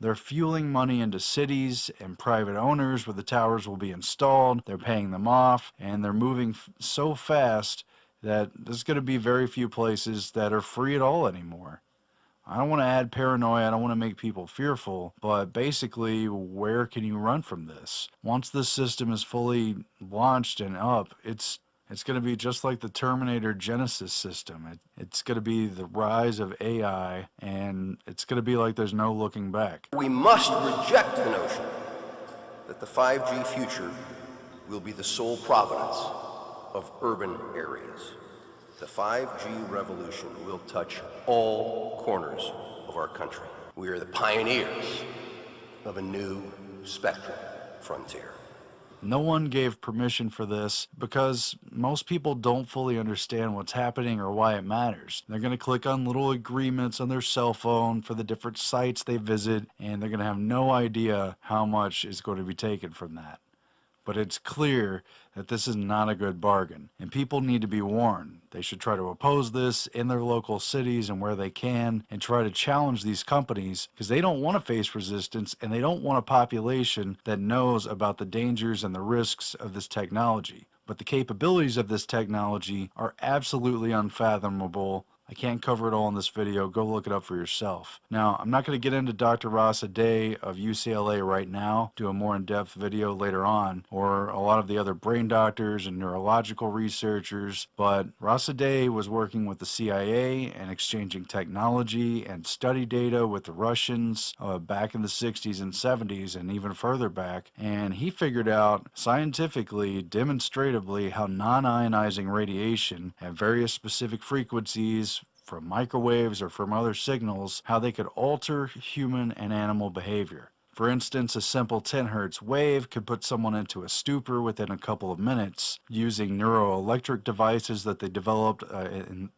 They're fueling money into cities and private owners where the towers will be installed. They're paying them off, and they're moving so fast that there's going to be very few places that are free at all anymore. I don't want to add paranoia, I don't want to make people fearful, but basically, where can you run from this? Once this system is fully launched and up, it's It's going to be just like the Terminator Genesis system. It's going to be the rise of AI, and it's going to be like there's no looking back. We must reject the notion that the 5G future will be the sole providence of urban areas. The 5G revolution will touch all corners of our country. We are the pioneers of a new spectrum frontier. No one gave permission for this because most people don't fully understand what's happening or why it matters. They're going to click on little agreements on their cell phone for the different sites they visit, and they're going to have no idea how much is going to be taken from that. But it's clear that this is not a good bargain, and people need to be warned. They should try to oppose this in their local cities and where they can, and try to challenge these companies, because they don't want to face resistance, and they don't want a population that knows about the dangers and the risks of this technology. But the capabilities of this technology are absolutely unfathomable. I can't cover it all in this video. Go look it up for yourself. Now, I'm not going to get into Dr. Rasa Day of UCLA right now, do a more in-depth video later on, or a lot of the other brain doctors and neurological researchers, but Rasa Day was working with the CIA and exchanging technology and study data with the Russians back in the 60s and 70s and even further back, and he figured out scientifically, demonstratively, how non-ionizing radiation at various specific frequencies from microwaves or from other signals, how they could alter human and animal behavior. For instance, a simple 10 hertz wave could put someone into a stupor within a couple of minutes. Using neuroelectric devices that they developed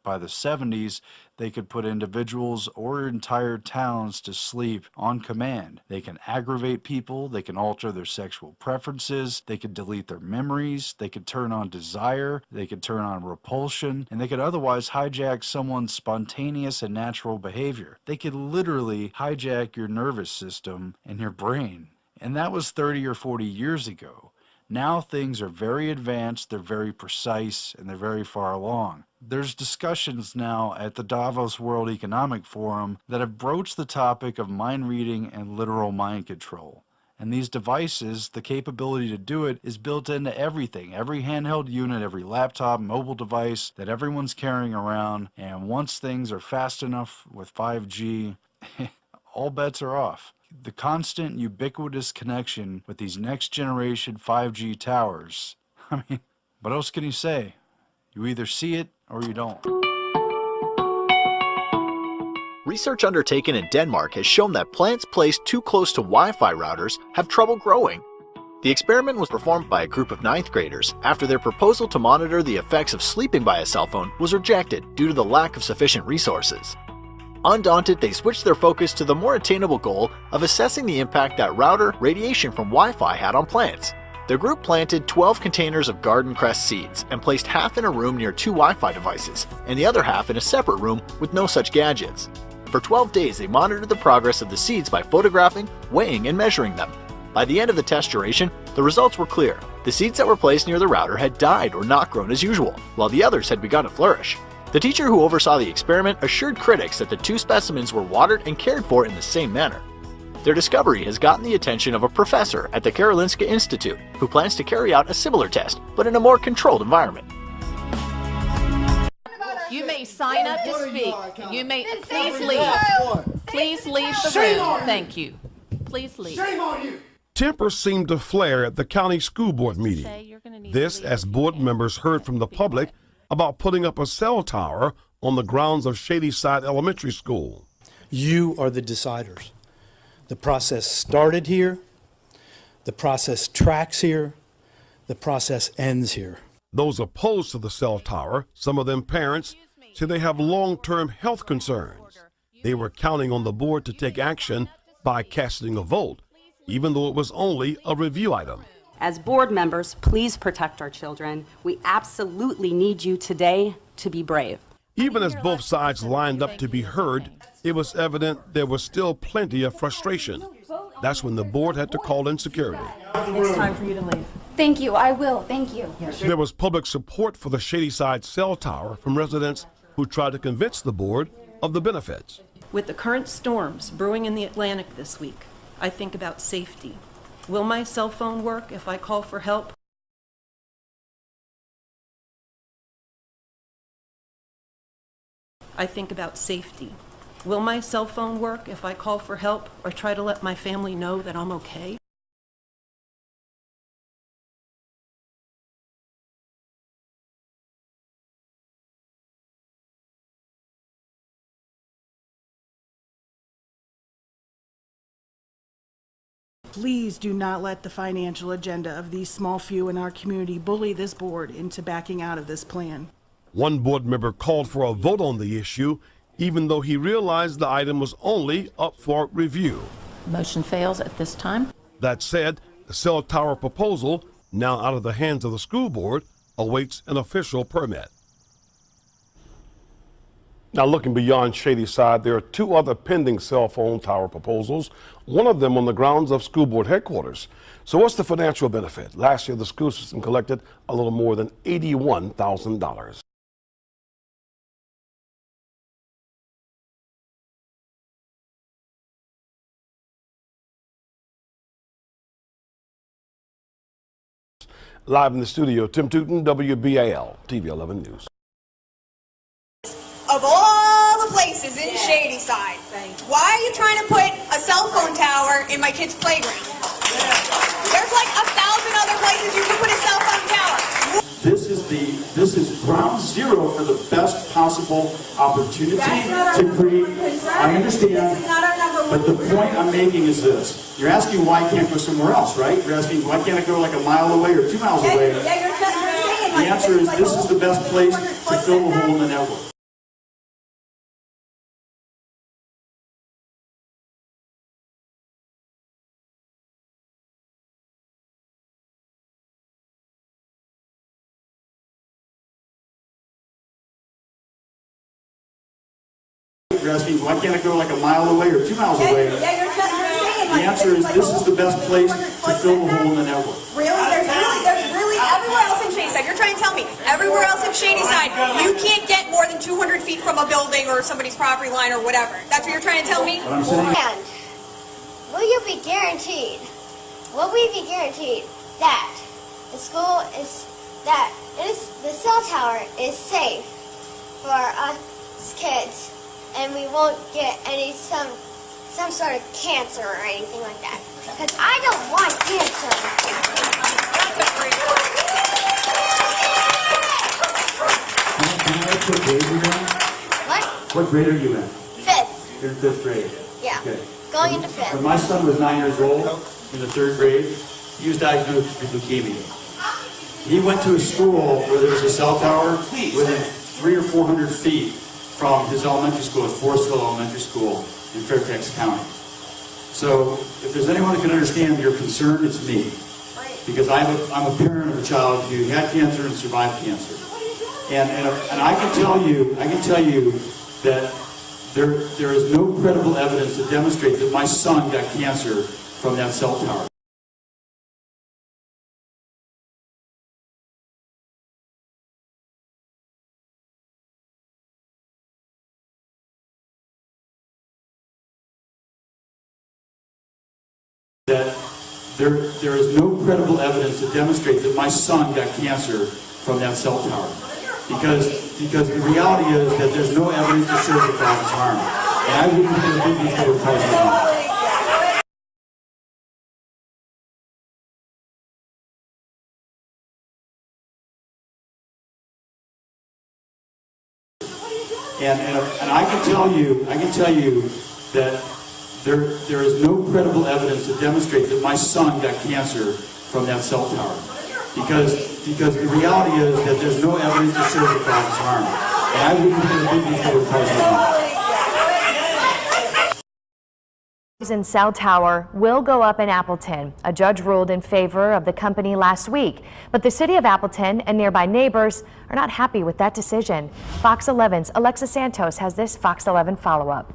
by the 70s, they could put individuals or entire towns to sleep on command. They can aggravate people, they can alter their sexual preferences, they could delete their memories, they could turn on desire, they could turn on repulsion, and they could otherwise hijack someone's spontaneous and natural behavior. They could literally hijack your nervous system and your brain. And that was 30 or 40 years ago. Now things are very advanced, they're very precise, and they're very far along. There's discussions now at the Davos World Economic Forum that have broached the topic of mind reading and literal mind control. And these devices, the capability to do it is built into everything, every handheld unit, every laptop, mobile device that everyone's carrying around. And once things are fast enough with 5G, all bets are off. The constant ubiquitous connection with these next generation 5G towers, I mean, what else can you say? You either see it or you don't. Research undertaken in Denmark has shown that plants placed too close to Wi-Fi routers have trouble growing. The experiment was performed by a group of 9th graders after their proposal to monitor the effects of sleeping by a cell phone was rejected due to the lack of sufficient resources. Undaunted, they switched their focus to the more attainable goal of assessing the impact that router radiation from Wi-Fi had on plants. The group planted 12 containers of garden cress seeds and placed half in a room near 2 Wi-Fi devices and the other half in a separate room with no such gadgets. For 12 days, they monitored the progress of the seeds by photographing, weighing, and measuring them. By the end of the test duration, the results were clear. The seeds that were placed near the router had died or not grown as usual, while the others had begun to flourish. The teacher who oversaw the experiment assured critics that the 2 specimens were watered and cared for in the same manner. Their discovery has gotten the attention of a professor at the Karolinska Institute, who plans to carry out a similar test, but in a more controlled environment. You may sign up to speak. You may please leave. Please leave the room. Thank you. Please leave. Shame on you. Temper seemed to flare at the county school board meeting. This as board members heard from the public about putting up a cell tower on the grounds of Shadyside Elementary School. You are the deciders. The process started here, the process tracks here, the process ends here. Those opposed to the cell tower, some of them parents, say they have long-term health concerns. They were counting on the board to take action by casting a vote, even though it was only a review item. As board members, please protect our children. We absolutely need you today to be brave. Even as both sides lined up to be heard, it was evident there was still plenty of frustration. That's when the board had to call in security. It's time for you to leave. Thank you, I will, thank you. There was public support for the Shadyside cell tower from residents who tried to convince the board of the benefits. With the current storms brewing in the Atlantic this week, I think about safety. Will my cell phone work if I call for help? I think about safety. Will my cell phone work if I call for help or try to let my family know that I'm okay? Please do not let the financial agenda of these small few in our community bully this board into backing out of this plan. One board member called for a vote on the issue, even though he realized the item was only up for review. Motion fails at this time. That said, the cell tower proposal, now out of the hands of the school board, awaits an official permit. Now, looking beyond Shadyside, there are two other pending cell phone tower proposals, one of them on the grounds of school board headquarters. So what's the financial benefit? Last year, the school system collected a little more than $81,000. Live in the studio, Tim Tootin, WBAL, TV 11 News. Of all the places in Shadyside, why are you trying to put a cell phone tower in my kid's playground? There's like 1,000 other places you can put a cell phone tower. This is ground zero for the best possible opportunity to create. I understand, but the point I'm making is this. You're asking why I can't go somewhere else, right? You're asking why can't I go like a mile away or 2 miles away? Yeah, you're saying the answer is this is the best place to fill the hole in the network. You're asking why can't I go like a mile away or 2 miles away? Yeah, you're saying the answer is this is the best place to fill the hole in the network. Really? There's really everywhere else in Shadyside. You're trying to tell me everywhere else in Shadyside you can't get more than 200 feet from a building or somebody's property line or whatever. That's what you're trying to tell me? And will you be guaranteed? Will we be guaranteed that the school is the cell tower is safe for us kids, and we won't get some sort of cancer or anything like that? Because I don't want cancer. Can I ask what grade you're in? What? What grade are you in? 5th. You're in 5th grade. Yeah. Okay. Going into 5th. When my son was 9 years old, in the 3rd grade, he was diagnosed with leukemia. He went to a school where there was a cell tower within 300 or 400 feet from his elementary school, it's Forest Hill Elementary School in Fairfax County. So if there's anyone that can understand your concern, it's me. Because I'm a parent of a child who had cancer and survived cancer. And I can tell you that there is no credible evidence to demonstrate that my son got cancer from that cell tower. That there is no credible evidence to demonstrate that my son got cancer from that cell tower. Because the reality is that there's no evidence to show that that was harm. And I wouldn't have been if they were present. And I can tell you that there is no credible evidence to demonstrate that my son got cancer from that cell tower. Because the reality is that there's no evidence to show that that was harm. And I wouldn't have been if they were present. In cell tower will go up in Appleton. A judge ruled in favor of the company last week, but the city of Appleton and nearby neighbors are not happy with that decision. Fox 11's Alexa Santos has this Fox 11 follow-up.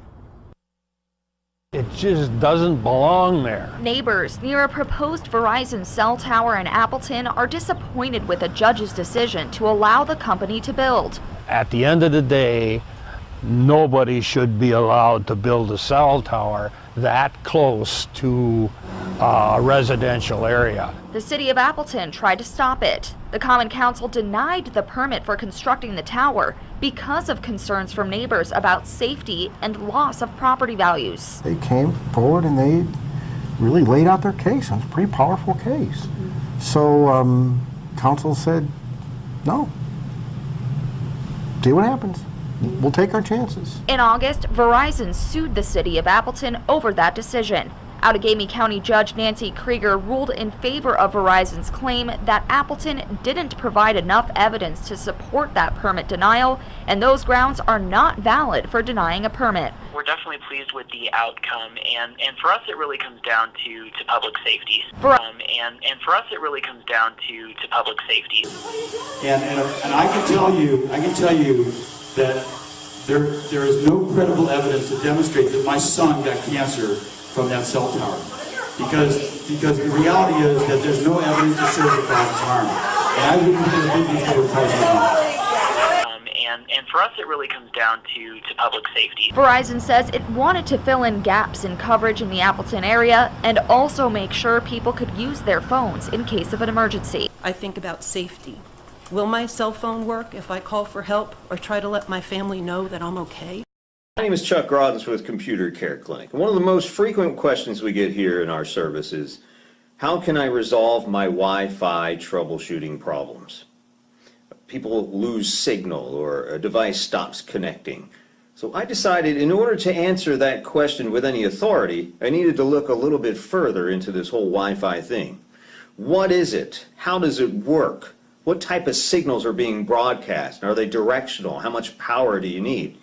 It just doesn't belong there. Neighbors near a proposed Verizon cell tower in Appleton are disappointed with a judge's decision to allow the company to build. At the end of the day, nobody should be allowed to build a cell tower that close to residential area. The city of Appleton tried to stop it. The Common Council denied the permit for constructing the tower because of concerns from neighbors about safety and loss of property values. They came forward and they really laid out their case. It was a pretty powerful case. So council said, no. See what happens. We'll take our chances. In August, Verizon sued the city of Appleton over that decision. Outagamie County Judge Nancy Krieger ruled in favor of Verizon's claim that Appleton didn't provide enough evidence to support that permit denial, and those grounds are not valid for denying a permit. We're definitely pleased with the outcome, and for us it really comes down to public safety. And for us it really comes down to public safety. And I can tell you that there is no credible evidence to demonstrate that my son got cancer from that cell tower, because the reality is that there's no evidence to show it causes harm, and I wouldn't be the business that would cause harm. And for us it really comes down to public safety. Verizon says it wanted to fill in gaps in coverage in the Appleton area and also make sure people could use their phones in case of an emergency. I think about safety. Will my cell phone work if I call for help or try to let my family know that I'm okay? My name is Chuck Groddens with Computer Care Clinic. One of the most frequent questions we get here in our service is, how can I resolve my Wi-Fi troubleshooting problems? People lose signal or a device stops connecting. So I decided in order to answer that question with any authority, I needed to look a little bit further into this whole Wi-Fi thing. What is it? How does it work? What type of signals are being broadcast? Are they directional? How much power do you need?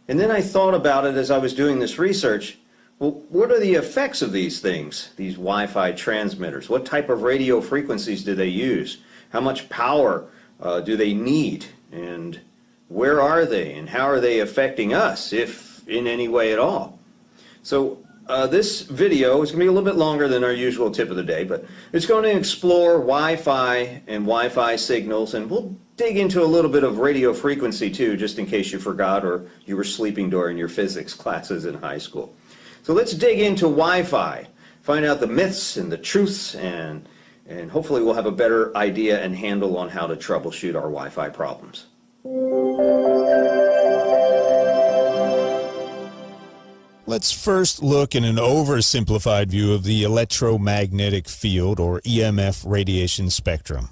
And then I thought about it as I was doing this research. Well, what are the effects of these things, these Wi-Fi transmitters? What type of radio frequencies do they use? How much power do they need? And where are they? And how are they affecting us, if in any way at all? So this video is going to be a little bit longer than our usual tip of the day, but it's going to explore Wi-Fi and Wi-Fi signals, and we'll dig into a little bit of radio frequency too, just in case you forgot or you were sleeping during your physics classes in high school. So let's dig into Wi-Fi, find out the myths and the truths, and hopefully we'll have a better idea and handle on how to troubleshoot our Wi-Fi problems. Let's first look at an oversimplified view of the electromagnetic field, or EMF radiation spectrum.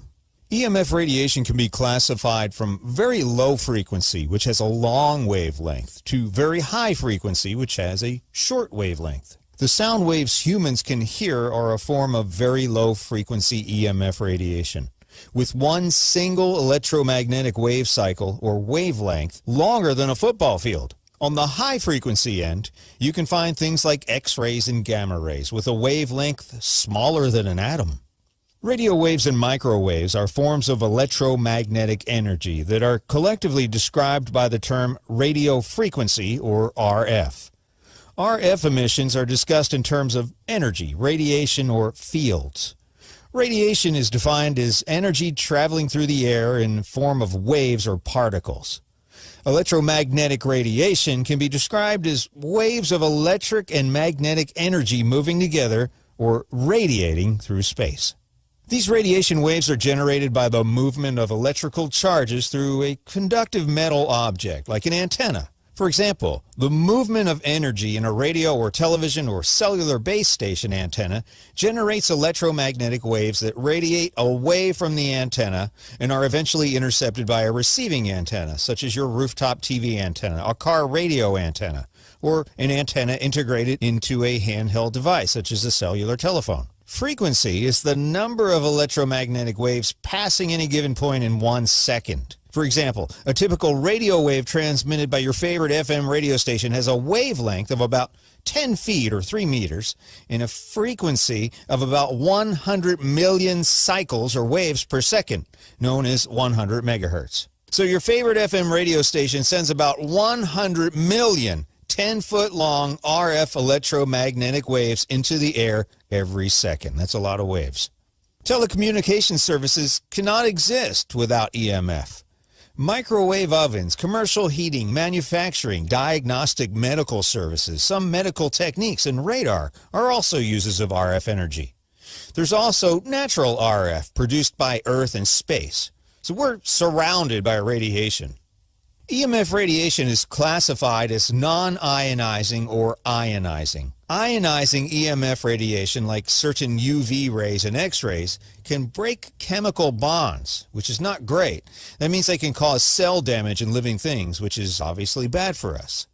EMF radiation can be classified from very low frequency, which has a long wavelength, to very high frequency, which has a short wavelength. The sound waves humans can hear are a form of very low frequency EMF radiation, with one single electromagnetic wave cycle or wavelength longer than a football field. On the high frequency end, you can find things like X-rays and gamma rays with a wavelength smaller than an atom. Radio waves and microwaves are forms of electromagnetic energy that are collectively described by the term radio frequency, or RF. RF emissions are discussed in terms of energy, radiation, or fields. Radiation is defined as energy traveling through the air in form of waves or particles. Electromagnetic radiation can be described as waves of electric and magnetic energy moving together or radiating through space. These radiation waves are generated by the movement of electrical charges through a conductive metal object, like an antenna. For example, the movement of energy in a radio or television or cellular base station antenna generates electromagnetic waves that radiate away from the antenna and are eventually intercepted by a receiving antenna, such as your rooftop TV antenna, a car radio antenna, or an antenna integrated into a handheld device, such as a cellular telephone. Frequency is the number of electromagnetic waves passing any given point in 1 second. For example, a typical radio wave transmitted by your favorite FM radio station has a wavelength of about 10 feet or 3 meters and a frequency of about 100 million cycles or waves per second, known as 100 megahertz. So your favorite FM radio station sends about 100 million 10-foot-long RF electromagnetic waves into the air every second. That's a lot of waves. Telecommunication services cannot exist without EMF. Microwave ovens, commercial heating, manufacturing, diagnostic medical services, some medical techniques, and radar are also uses of RF energy. There's also natural RF produced by Earth and space. So we're surrounded by radiation. EMF radiation is classified as non-ionizing or ionizing. Ionizing EMF radiation, like certain UV rays and X-rays, can break chemical bonds, which is not great. That means they can cause cell damage in living things, which is obviously bad for us.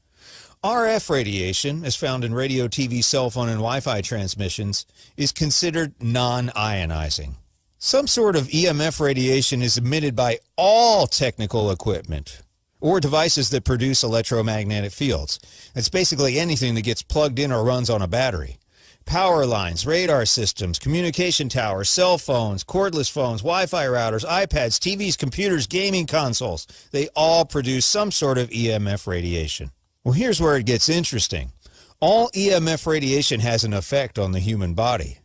RF radiation, as found in radio, TV, cell phone, and Wi-Fi transmissions, is considered non-ionizing. Some sort of EMF radiation is emitted by all technical equipment or devices that produce electromagnetic fields. It's basically anything that gets plugged in or runs on a battery. Power lines, radar systems, communication towers, cell phones, cordless phones, Wi-Fi routers, iPads, TVs, computers, gaming consoles. They all produce some sort of EMF radiation. Well, here's where it gets interesting. All EMF radiation has an effect on the human body.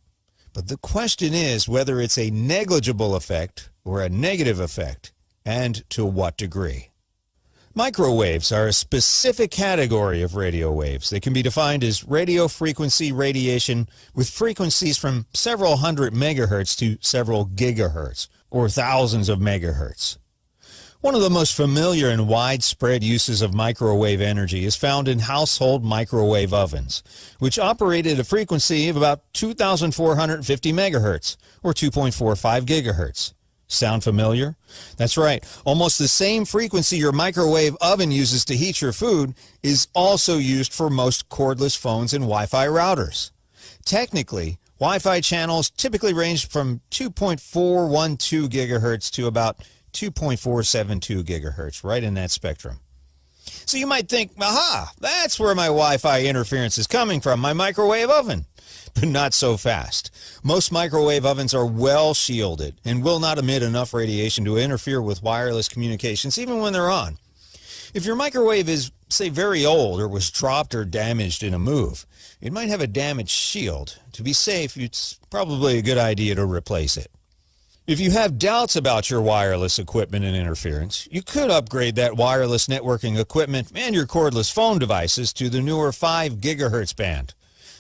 But the question is whether it's a negligible effect or a negative effect, and to what degree. Microwaves are a specific category of radio waves. They can be defined as radio frequency radiation with frequencies from several hundred megahertz to several gigahertz, or thousands of megahertz. One of the most familiar and widespread uses of microwave energy is found in household microwave ovens, which operate at a frequency of about 2,450 megahertz, or 2.45 gigahertz. Sound familiar? That's right. Almost the same frequency your microwave oven uses to heat your food is also used for most cordless phones and Wi-Fi routers. Technically, Wi-Fi channels typically range from 2.412 gigahertz to about 2.472 gigahertz, right in that spectrum. So you might think, aha, that's where my Wi-Fi interference is coming from, my microwave oven. But not so fast. Most microwave ovens are well shielded and will not emit enough radiation to interfere with wireless communications even when they're on. If your microwave is, say, very old or was dropped or damaged in a move, it might have a damaged shield. To be safe, it's probably a good idea to replace it. If you have doubts about your wireless equipment and interference, you could upgrade that wireless networking equipment and your cordless phone devices to the newer 5 gigahertz band,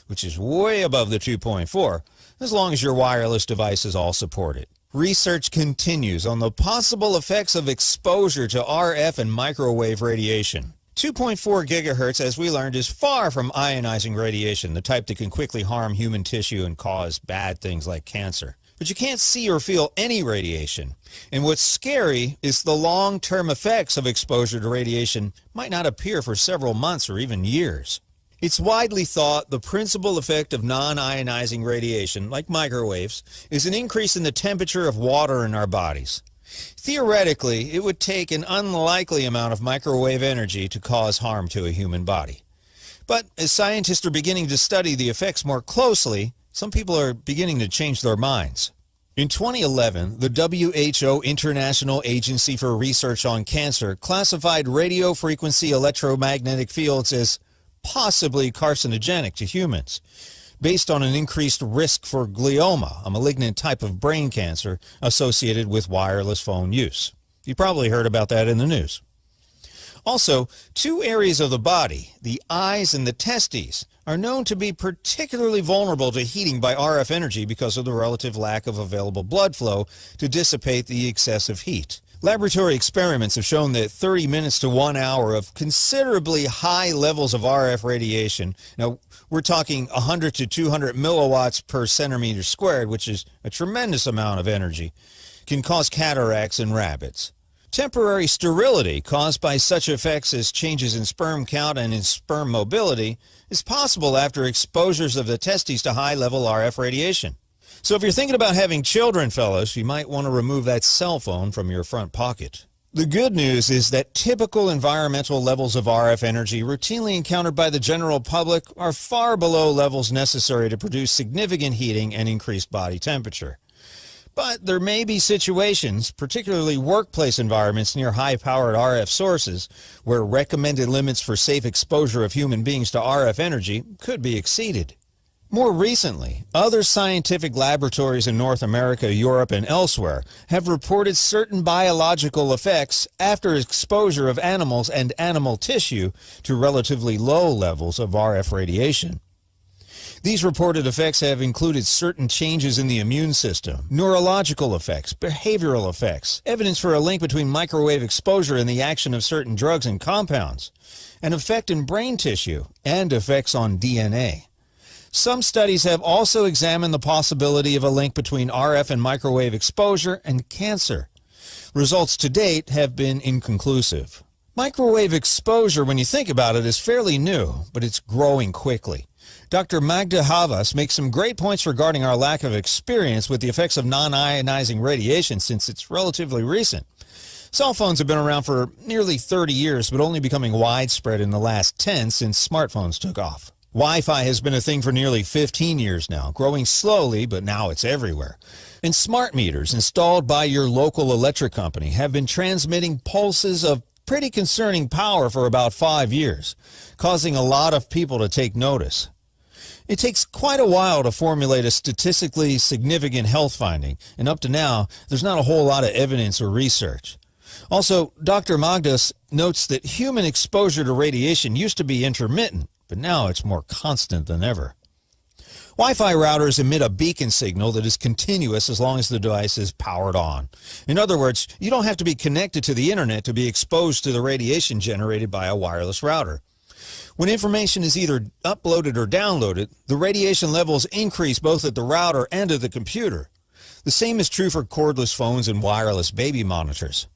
which is way above the 2.4, as long as your wireless devices all support it. Research continues on the possible effects of exposure to RF and microwave radiation. 2.4 gigahertz, as we learned, is far from ionizing radiation, the type that can quickly harm human tissue and cause bad things like cancer. But you can't see or feel any radiation. And what's scary is the long-term effects of exposure to radiation might not appear for several months or even years. It's widely thought the principal effect of non-ionizing radiation, like microwaves, is an increase in the temperature of water in our bodies. Theoretically, it would take an unlikely amount of microwave energy to cause harm to a human body. But as scientists are beginning to study the effects more closely, some people are beginning to change their minds. In 2011, the WHO International Agency for Research on Cancer classified radio frequency electromagnetic fields as possibly carcinogenic to humans, based on an increased risk for glioma, a malignant type of brain cancer associated with wireless phone use. You probably heard about that in the news. Also, 2 areas of the body, the eyes and the testes, are known to be particularly vulnerable to heating by RF energy because of the relative lack of available blood flow to dissipate the excessive heat. Laboratory experiments have shown that 30 minutes to 1 hour of considerably high levels of RF radiation, now we're talking 100 to 200 milliwatts per centimeter squared, which is a tremendous amount of energy, can cause cataracts in rabbits. Temporary sterility caused by such effects as changes in sperm count and in sperm mobility is possible after exposures of the testes to high-level RF radiation. So if you're thinking about having children, fellas, you might want to remove that cell phone from your front pocket. The good news is that typical environmental levels of RF energy routinely encountered by the general public are far below levels necessary to produce significant heating and increased body temperature. But there may be situations, particularly workplace environments near high-powered RF sources, where recommended limits for safe exposure of human beings to RF energy could be exceeded. More recently, other scientific laboratories in North America, Europe, and elsewhere have reported certain biological effects after exposure of animals and animal tissue to relatively low levels of RF radiation. These reported effects have included certain changes in the immune system, neurological effects, behavioral effects, evidence for a link between microwave exposure and the action of certain drugs and compounds, an effect in brain tissue, and effects on DNA. Some studies have also examined the possibility of a link between RF and microwave exposure and cancer. Results to date have been inconclusive. Microwave exposure, when you think about it, is fairly new, but it's growing quickly. Dr. Magda Havas makes some great points regarding our lack of experience with the effects of non-ionizing radiation since it's relatively recent. Cell phones have been around for nearly 30 years, but only becoming widespread in the last 10 since smartphones took off. Wi-Fi has been a thing for nearly 15 years now, growing slowly, but now it's everywhere. And smart meters installed by your local electric company have been transmitting pulses of pretty concerning power for about 5 years, causing a lot of people to take notice. It takes quite a while to formulate a statistically significant health finding, and up to now, there's not a whole lot of evidence or research. Also, Dr. Magdas notes that human exposure to radiation used to be intermittent, but now it's more constant than ever. Wi-Fi routers emit a beacon signal that is continuous as long as the device is powered on. In other words, you don't have to be connected to the internet to be exposed to the radiation generated by a wireless router. When information is either uploaded or downloaded, the radiation levels increase both at the router and at the computer. The same is true for cordless phones and wireless baby monitors.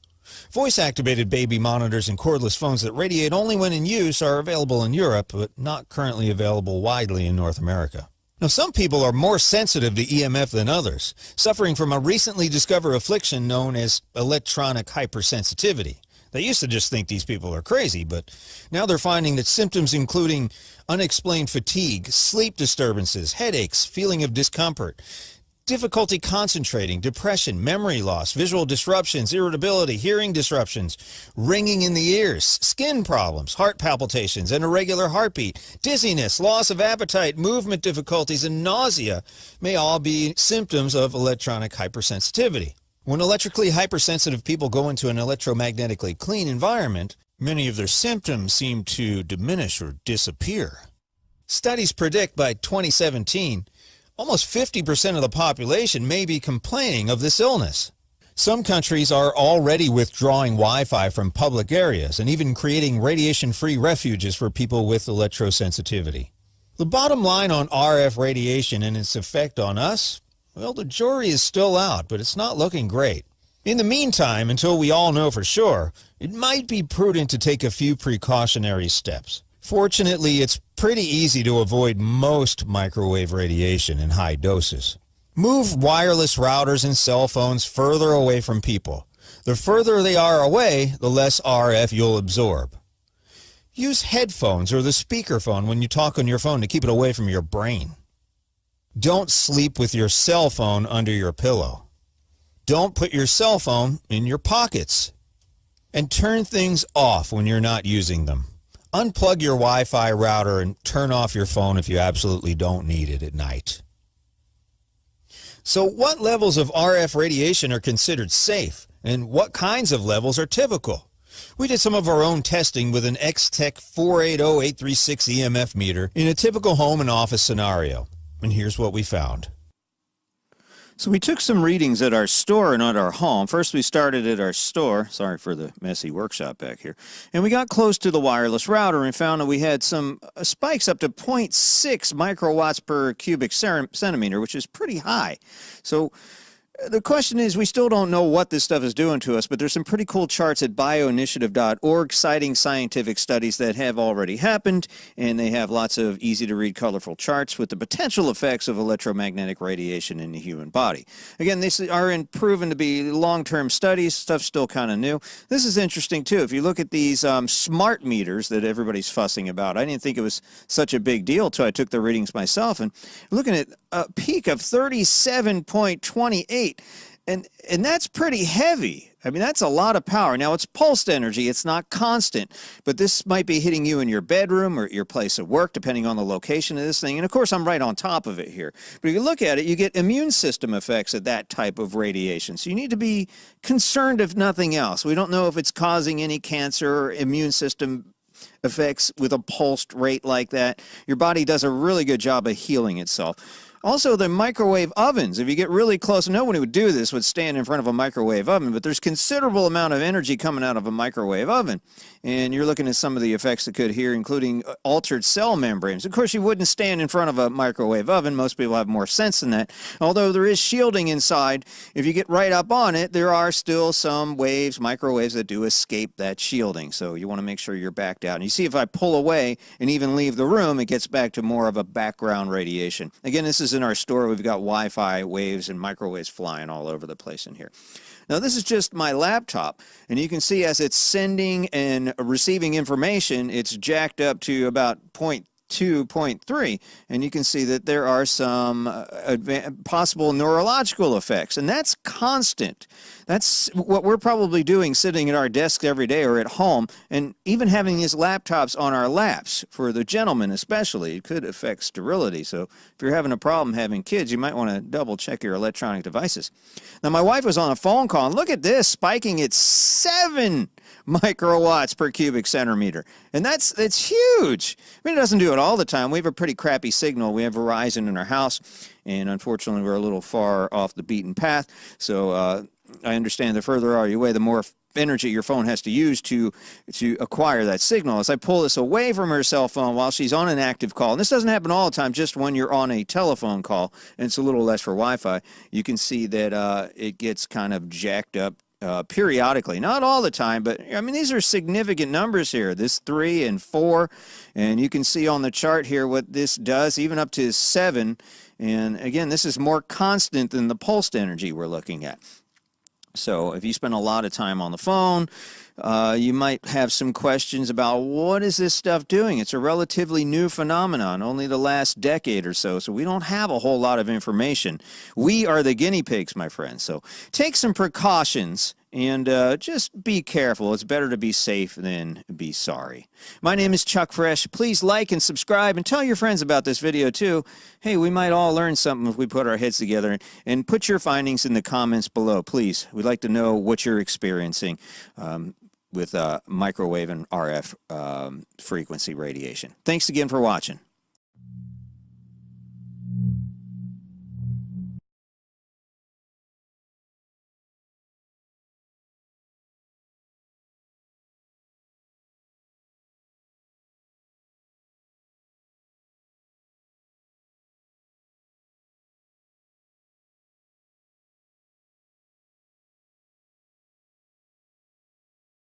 Voice-activated baby monitors and cordless phones that radiate only when in use are available in Europe, but not currently available widely in North America. Now, some people are more sensitive to EMF than others, suffering from a recently discovered affliction known as electronic hypersensitivity. They used to just think these people are crazy, but now they're finding that symptoms including unexplained fatigue, sleep disturbances, headaches, feeling of discomfort, difficulty concentrating, depression, memory loss, visual disruptions, irritability, hearing disruptions, ringing in the ears, skin problems, heart palpitations, and irregular heartbeat, dizziness, loss of appetite, movement difficulties, and nausea may all be symptoms of electronic hypersensitivity. When electrically hypersensitive people go into an electromagnetically clean environment, many of their symptoms seem to diminish or disappear. Studies predict by 2017, almost 50% of the population may be complaining of this illness. Some countries are already withdrawing Wi-Fi from public areas and even creating radiation-free refuges for people with electrosensitivity. The bottom line on RF radiation and its effect on us? Well, the jury is still out, but it's not looking great. In the meantime, until we all know for sure, it might be prudent to take a few precautionary steps. Fortunately, it's pretty easy to avoid most microwave radiation in high doses. Move wireless routers and cell phones further away from people. The further they are away, the less RF you'll absorb. Use headphones or the speakerphone when you talk on your phone to keep it away from your brain. Don't sleep with your cell phone under your pillow. Don't put your cell phone in your pockets. And turn things off when you're not using them. Unplug your Wi-Fi router and turn off your phone if you absolutely don't need it at night. So what levels of RF radiation are considered safe, and what kinds of levels are typical? We did some of our own testing with an X-Tech 480836 EMF meter in a typical home and office scenario, and here's what we found. So we took some readings at our store and at our home. First we started at our store. Sorry for the messy workshop back here. And we got close to the wireless router and found that we had some spikes up to 0.6 microwatts per cubic centimeter, which is pretty high. So the question is, we still don't know what this stuff is doing to us, but there's some pretty cool charts at bioinitiative.org citing scientific studies that have already happened, and they have lots of easy-to-read, colorful charts with the potential effects of electromagnetic radiation in the human body. Again, these are proven to be long-term studies. Stuff's still kind of new. This is interesting, too. If you look at these smart meters that everybody's fussing about, I didn't think it was such a big deal until I took the readings myself, and looking at a peak of 37.28, and that's pretty heavy. I mean, that's a lot of power. Now, it's pulsed energy. It's not constant, but this might be hitting you in your bedroom or at your place of work, depending on the location of this thing. And of course, I'm right on top of it here. But if you look at it, you get immune system effects at that type of radiation. So you need to be concerned, if nothing else. We don't know if it's causing any cancer or immune system effects with a pulsed rate like that. Your body does a really good job of healing itself. Also, the microwave ovens. If you get really close, nobody would do this, would stand in front of a microwave oven, but there's considerable amount of energy coming out of a microwave oven. And you're looking at some of the effects that could here, including altered cell membranes. Of course, you wouldn't stand in front of a microwave oven. Most people have more sense than that. Although there is shielding inside, if you get right up on it, there are still some waves, microwaves, that do escape that shielding. So you want to make sure you're backed out. And you see, if I pull away and even leave the room, it gets back to more of a background radiation. Again, this is in our store. We've got Wi-Fi waves and microwaves flying all over the place in here. Now, this is just my laptop, and you can see as it's sending and receiving information, it's jacked up to about 0.2, 0.3, and you can see that there are some possible neurological effects, and that's constant. That's what we're probably doing sitting at our desks every day or at home, and even having these laptops on our laps. For the gentlemen especially, it could affect sterility. So if you're having a problem having kids, you might want to double check your electronic devices. Now, my wife was on a phone call, and look at this, spiking at 7 microwatts per cubic centimeter. And that's huge. I mean, it doesn't do it all the time. We have a pretty crappy signal. We have Verizon in our house, and unfortunately, we're a little far off the beaten path. So I understand the further are you away, the more energy your phone has to use to acquire that signal. As I pull this away from her cell phone while she's on an active call, and this doesn't happen all the time, just when you're on a telephone call, and it's a little less for Wi-Fi, you can see that it gets kind of jacked up periodically. Not all the time, but I mean, these are significant numbers here, this 3 and 4, and you can see on the chart here what this does, even up to 7. And again, this is more constant than the pulsed energy we're looking at. So if you spend a lot of time on the phone, you might have some questions about what is this stuff doing? It's a relatively new phenomenon, only the last decade or so, so we don't have a whole lot of information. We are the guinea pigs, my friends. So take some precautions and just be careful. It's better to be safe than be sorry. My name is Chuck Fresh. Please like and subscribe and tell your friends about this video too. Hey, we might all learn something if we put our heads together, and put your findings in the comments below, please. We'd like to know what you're experiencing with microwave and RF frequency radiation. Thanks again for watching.